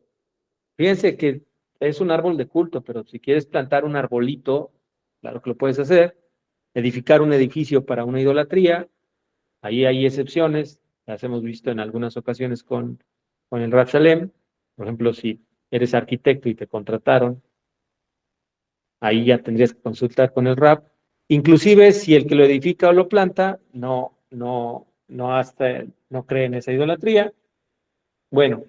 Fíjense que es un árbol de culto, pero si quieres plantar un arbolito, claro que lo puedes hacer. Edificar un edificio para una idolatría, ahí hay excepciones, las hemos visto en algunas ocasiones con el Rav Shalem. Por ejemplo, si eres arquitecto y te contrataron, ahí ya tendrías que consultar con el Rav. Inclusive si el que lo edifica o lo planta no cree en esa idolatría. Bueno,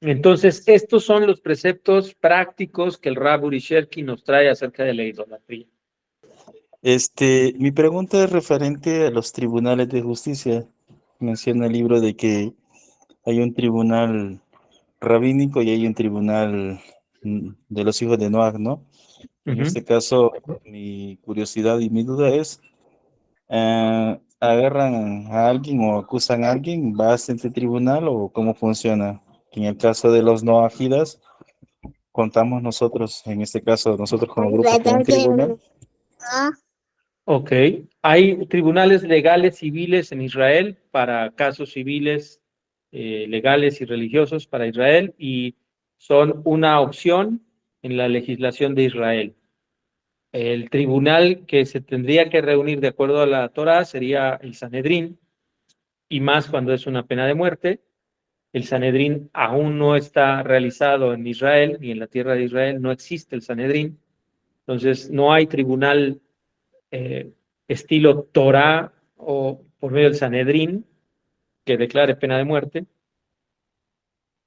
entonces estos son los preceptos prácticos que el Rab Uri Sherki nos trae acerca de la idolatría. Mi pregunta es referente a los tribunales de justicia. Menciona el libro de que hay un tribunal rabínico y hay un tribunal de los hijos de Noah, ¿no? En este caso, mi curiosidad y mi duda es, ¿agarran a alguien o acusan a alguien, va a este tribunal o cómo funciona? En el caso de los noahidas, contamos nosotros, en este caso, nosotros como grupo, con un tribunal. Ok, hay tribunales legales civiles en Israel para casos civiles, legales y religiosos para Israel, y son una opción en la legislación de Israel. El tribunal que se tendría que reunir de acuerdo a la Torá sería el Sanedrín, y más cuando es una pena de muerte. El Sanedrín aún no está realizado en Israel, ni en la tierra de Israel, no existe el Sanedrín. Entonces, no hay tribunal estilo Torá o por medio del Sanedrín que declare pena de muerte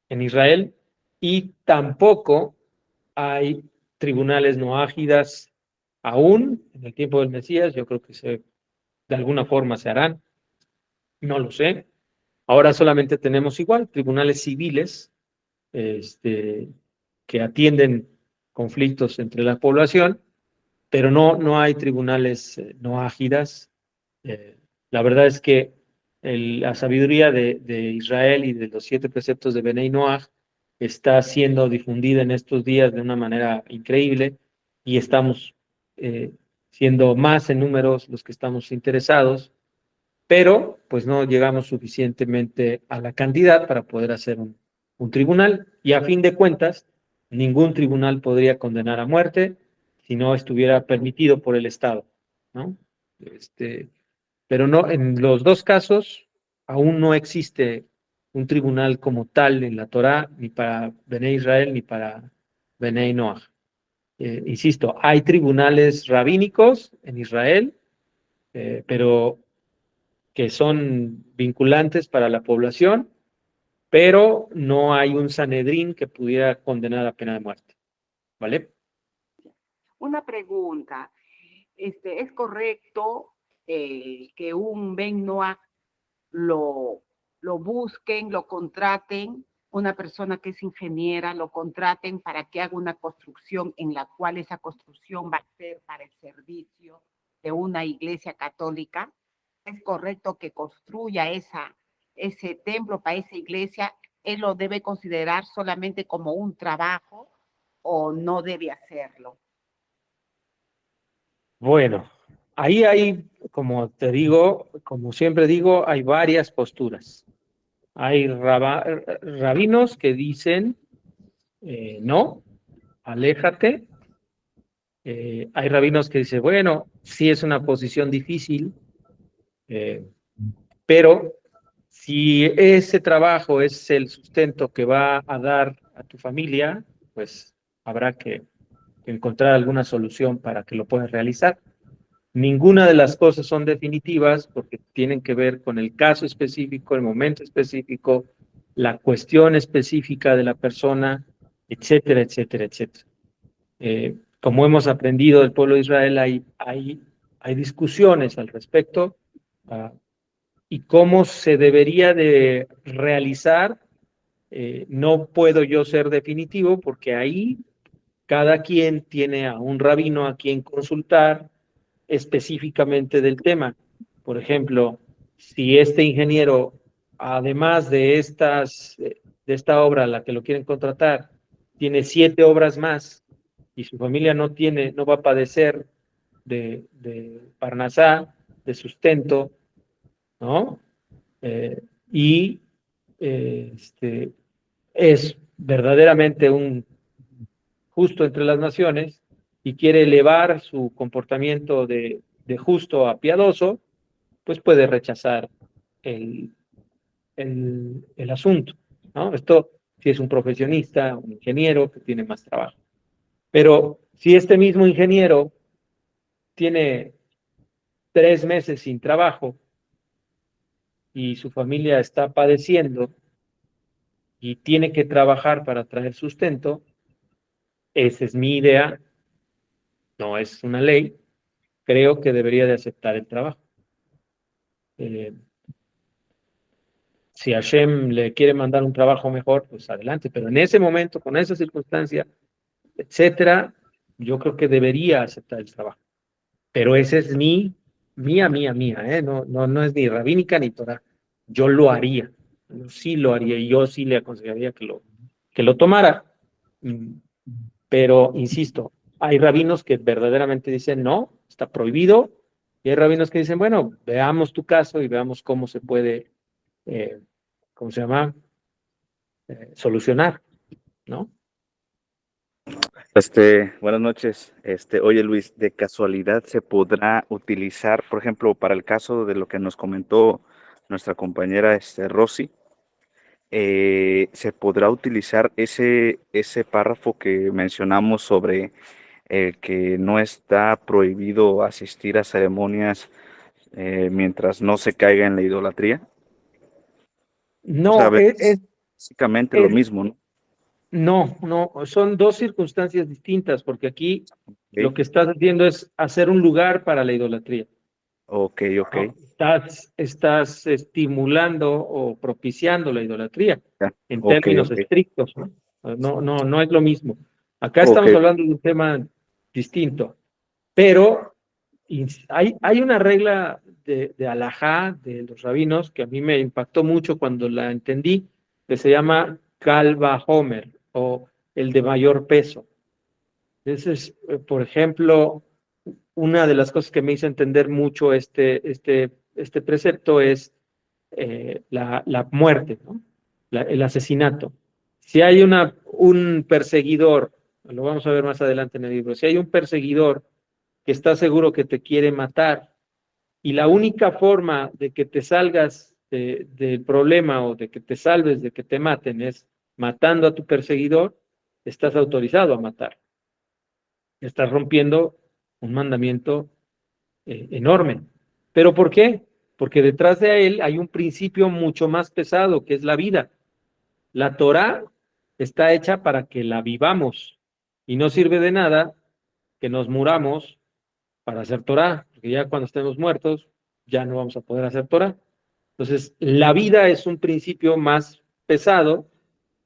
en Israel, y tampoco hay tribunales noágidas aún en el tiempo del Mesías. Yo creo que de alguna forma se harán, no lo sé. Ahora solamente tenemos igual tribunales civiles que atienden conflictos entre la población, pero no hay tribunales noágidas. La verdad es que la sabiduría de Israel y de los 7 preceptos de Benei Noach está siendo difundida en estos días de una manera increíble, y estamos siendo más en números los que estamos interesados, pero pues no llegamos suficientemente a la cantidad para poder hacer un tribunal, y a fin de cuentas, ningún tribunal podría condenar a muerte si no estuviera permitido por el Estado, ¿no? Pero no, en los dos casos aún no existe un tribunal como tal en la Torá, ni para Benei Israel ni para Benei Noach. Insisto, hay tribunales rabínicos en Israel, pero que son vinculantes para la población, pero no hay un Sanedrín que pudiera condenar a pena de muerte. ¿Vale? Una pregunta. ¿Es correcto que un Ben Noach lo busquen, lo contraten, una persona que es ingeniera, lo contraten para que haga una construcción en la cual esa construcción va a ser para el servicio de una iglesia católica? ¿Es correcto que construya ese templo para esa iglesia? ¿Él lo debe considerar solamente como un trabajo o no debe hacerlo? Bueno, ahí hay, como te digo, como siempre digo, hay varias posturas. Hay rabinos que dicen, no, aléjate. Hay rabinos que dicen, bueno, sí es una posición difícil, pero si ese trabajo es el sustento que va a dar a tu familia, pues habrá que encontrar alguna solución para que lo puedas realizar. Ninguna de las cosas son definitivas porque tienen que ver con el caso específico, el momento específico, la cuestión específica de la persona, etcétera, etcétera, etcétera. Como hemos aprendido del pueblo de Israel, hay discusiones al respecto, y cómo se debería de realizar. No puedo yo ser definitivo porque ahí cada quien tiene a un rabino a quien consultar específicamente del tema. Por ejemplo, si este ingeniero, además de esta obra a la que lo quieren contratar, tiene 7 obras más y su familia no va a padecer de parnasá, de sustento, ¿no? Y es verdaderamente un justo entre las naciones y quiere elevar su comportamiento de justo a piadoso, pues puede rechazar el asunto, ¿no? Esto si es un profesionista, un ingeniero que tiene más trabajo. Pero si este mismo ingeniero tiene 3 meses sin trabajo y su familia está padeciendo y tiene que trabajar para traer sustento, esa es mi idea, no es una ley, creo que debería de aceptar el trabajo. Si Hashem le quiere mandar un trabajo mejor, pues adelante, pero en ese momento, con esa circunstancia, etcétera, yo creo que debería aceptar el trabajo. Pero esa es mía, ¿eh? No es ni rabínica ni Torah. Yo lo haría, yo sí lo haría y yo sí le aconsejaría que lo tomara. Pero, insisto, hay rabinos que verdaderamente dicen, no, está prohibido, y hay rabinos que dicen, bueno, veamos tu caso y veamos cómo se puede, ¿cómo se llama? Solucionar, ¿no? Buenas noches. Oye Luis, ¿de casualidad se podrá utilizar, por ejemplo, para el caso de lo que nos comentó nuestra compañera Rosy, se podrá utilizar ese párrafo que mencionamos sobre el que no está prohibido asistir a ceremonias mientras no se caiga en la idolatría? O sea, No, básicamente lo mismo, ¿no? no, son dos circunstancias distintas, porque aquí lo Ok, que estás haciendo es hacer un lugar para la idolatría, ok. ¿no? Estás estimulando o propiciando la idolatría Ya. en Ok, términos ok. estrictos, ¿no? No es lo mismo. Acá Ok, estamos hablando de un tema distinto, pero hay una regla de alajá de los rabinos que a mí me impactó mucho cuando la entendí, que se llama Kalva Homer o el de mayor peso. Ese es, por ejemplo, una de las cosas que me hizo entender mucho este precepto es la muerte, ¿no? El asesinato. Si hay un perseguidor, lo vamos a ver más adelante en el libro, si hay un perseguidor que está seguro que te quiere matar y la única forma de que te salgas del problema o de que te salves de que te maten es matando a tu perseguidor, estás autorizado a matar. Estás rompiendo un mandamiento enorme. ¿Pero por qué? Porque detrás de él hay un principio mucho más pesado, que es la vida. La Torá está hecha para que la vivamos y no sirve de nada que nos muramos para hacer Torá, porque ya cuando estemos muertos ya no vamos a poder hacer Torá. Entonces, la vida es un principio más pesado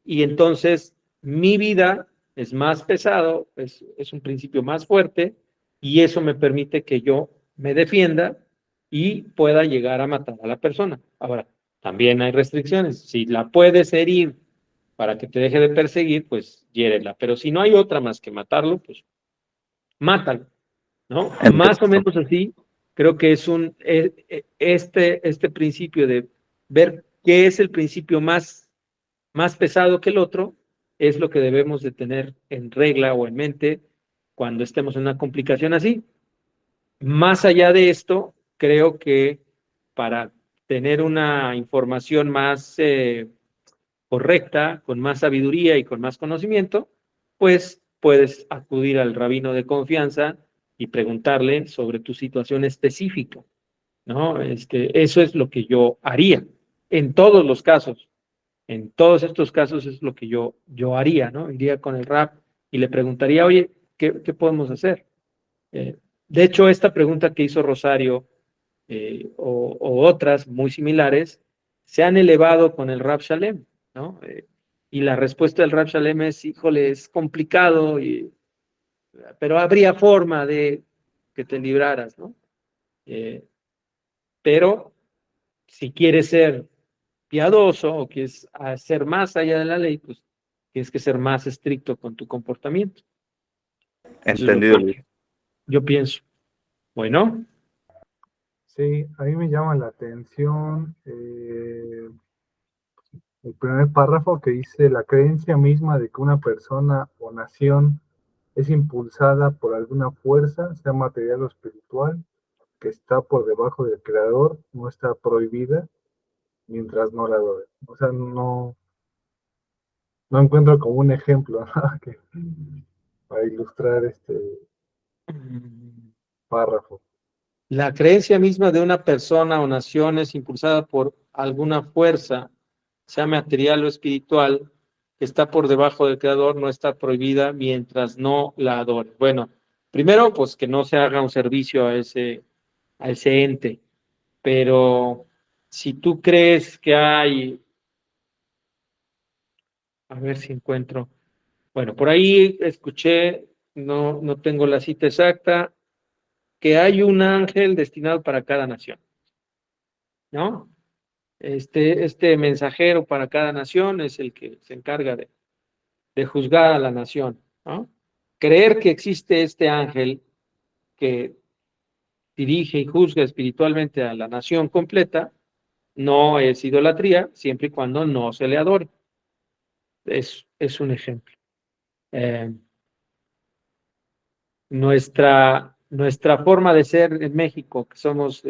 y entonces mi vida es más pesado, es un principio más fuerte y eso me permite que yo me defienda y pueda llegar a matar a la persona. Ahora, también hay restricciones. Si la puedes herir para que te deje de perseguir, pues hiérela. Pero si no hay otra más que matarlo, pues mátalo, ¿no? Más o entiendo. menos así, creo que es este principio de ver qué es el principio más pesado que el otro, es lo que debemos de tener en regla o en mente cuando estemos en una complicación así. Más allá de esto, creo que para tener una información más correcta, con más sabiduría y con más conocimiento, pues puedes acudir al rabino de confianza y preguntarle sobre tu situación específica, ¿no? Eso es lo que yo haría en todos los casos. En todos estos casos es lo que yo haría, ¿no? Iría con el rap y le preguntaría, oye, ¿qué podemos hacer? Eh, de hecho, esta pregunta que hizo Rosario o otras muy similares se han elevado con el Rab Shalem, ¿no? Y la respuesta del Rab Shalem es, híjole, es complicado, pero habría forma de que te libraras, ¿no? Eh, pero si quieres ser piadoso o quieres hacer más allá de la ley, pues tienes que ser más estricto con tu comportamiento. Eso es lo Entendido, Luis. que yo pienso. Bueno, Sí, a mí me llama la atención el primer párrafo que dice la creencia misma de que una persona o nación es impulsada por alguna fuerza, sea material o espiritual, que está por debajo del creador, no está prohibida mientras no la adoren. O sea, no encuentro como un ejemplo, ¿no? Para ilustrar párrafo. La creencia misma de una persona o nación es impulsada por alguna fuerza, sea material o espiritual, que está por debajo del Creador, no está prohibida mientras no la adore. Bueno, primero, pues que no se haga un servicio a ese ente, pero si tú crees que hay, a ver si encuentro, bueno, por ahí escuché, no tengo la cita exacta, que hay un ángel destinado para cada nación, ¿no? Este mensajero para cada nación es el que se encarga de juzgar a la nación, ¿no? Creer que existe este ángel que dirige y juzga espiritualmente a la nación completa no es idolatría, siempre y cuando no se le adore. Es un ejemplo. Eh, nuestra forma de ser en México, que somos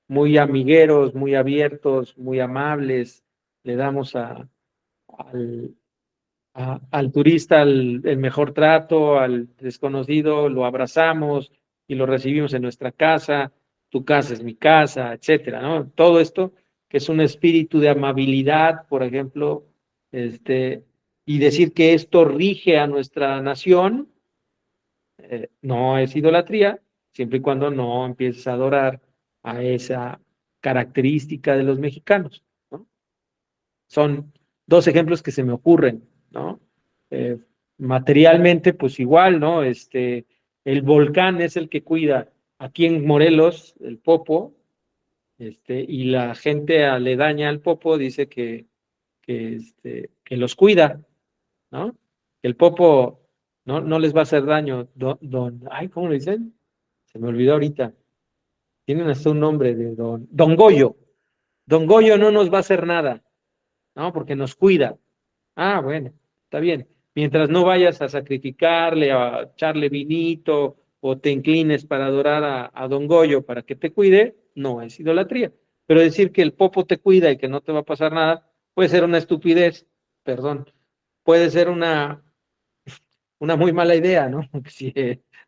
muy amigueros, muy abiertos, muy amables, le damos al turista el mejor trato, al desconocido lo abrazamos y lo recibimos en nuestra casa, tu casa es mi casa, etcétera, ¿no? Todo esto que es un espíritu de amabilidad, por ejemplo, y decir que esto rige a nuestra nación, no es idolatría, siempre y cuando no empieces a adorar a esa característica de los mexicanos, ¿no? Son dos ejemplos que se me ocurren, ¿no? Materialmente, pues igual, ¿no? El volcán es el que cuida aquí en Morelos, el Popo, y la gente aledaña al Popo dice que los cuida, ¿no? Que el Popo no les va a hacer daño. Ay, ¿cómo le dicen? Se me olvidó ahorita. Tienen hasta un nombre de Don Goyo. Don Goyo no nos va a hacer nada, ¿no? Porque nos cuida. Ah, bueno, está bien. Mientras no vayas a sacrificarle, a echarle vinito o te inclines para adorar a Don Goyo para que te cuide, no es idolatría. Pero decir que el Popo te cuida y que no te va a pasar nada, puede ser una estupidez, perdón. Puede ser una muy mala idea, ¿no? Porque si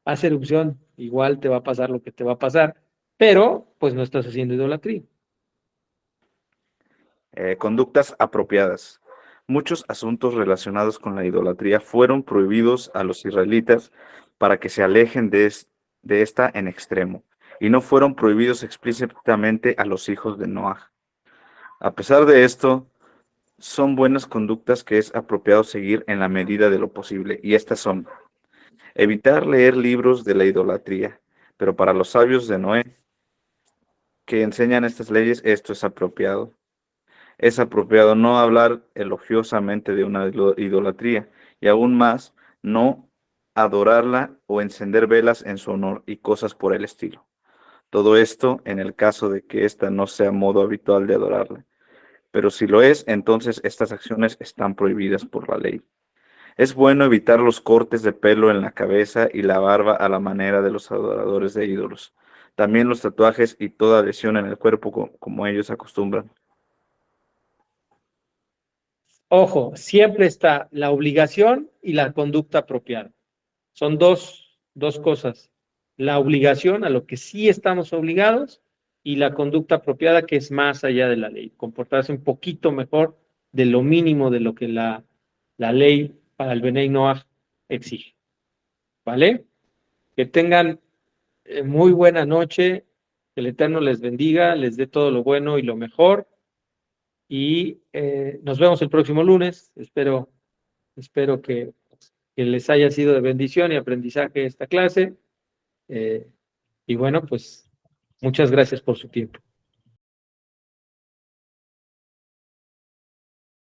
hace erupción, igual te va a pasar lo que te va a pasar, pero pues no estás haciendo idolatría. Conductas apropiadas. Muchos asuntos relacionados con la idolatría fueron prohibidos a los israelitas para que se alejen de esta en extremo, y no fueron prohibidos explícitamente a los hijos de Noaj. A pesar de esto, son buenas conductas que es apropiado seguir en la medida de lo posible, y estas son: evitar leer libros de la idolatría, pero para los sabios de Noé que enseñan estas leyes, esto es apropiado. Es apropiado no hablar elogiosamente de una idolatría, y aún más, no adorarla o encender velas en su honor y cosas por el estilo. Todo esto en el caso de que ésta no sea modo habitual de adorarla. Pero si lo es, entonces estas acciones están prohibidas por la ley. Es bueno evitar los cortes de pelo en la cabeza y la barba a la manera de los adoradores de ídolos. También los tatuajes y toda lesión en el cuerpo como ellos acostumbran. Ojo, siempre está la obligación y la conducta apropiada. Son dos cosas. La obligación a lo que sí estamos obligados y la conducta apropiada que es más allá de la ley. Comportarse un poquito mejor de lo mínimo de lo que la ley para el Benei Noaj exige. ¿Vale? Que tengan muy buena noche. Que el Eterno les bendiga, les dé todo lo bueno y lo mejor. Y nos vemos el próximo lunes. Espero que les haya sido de bendición y aprendizaje esta clase. Y bueno, pues muchas gracias por su tiempo.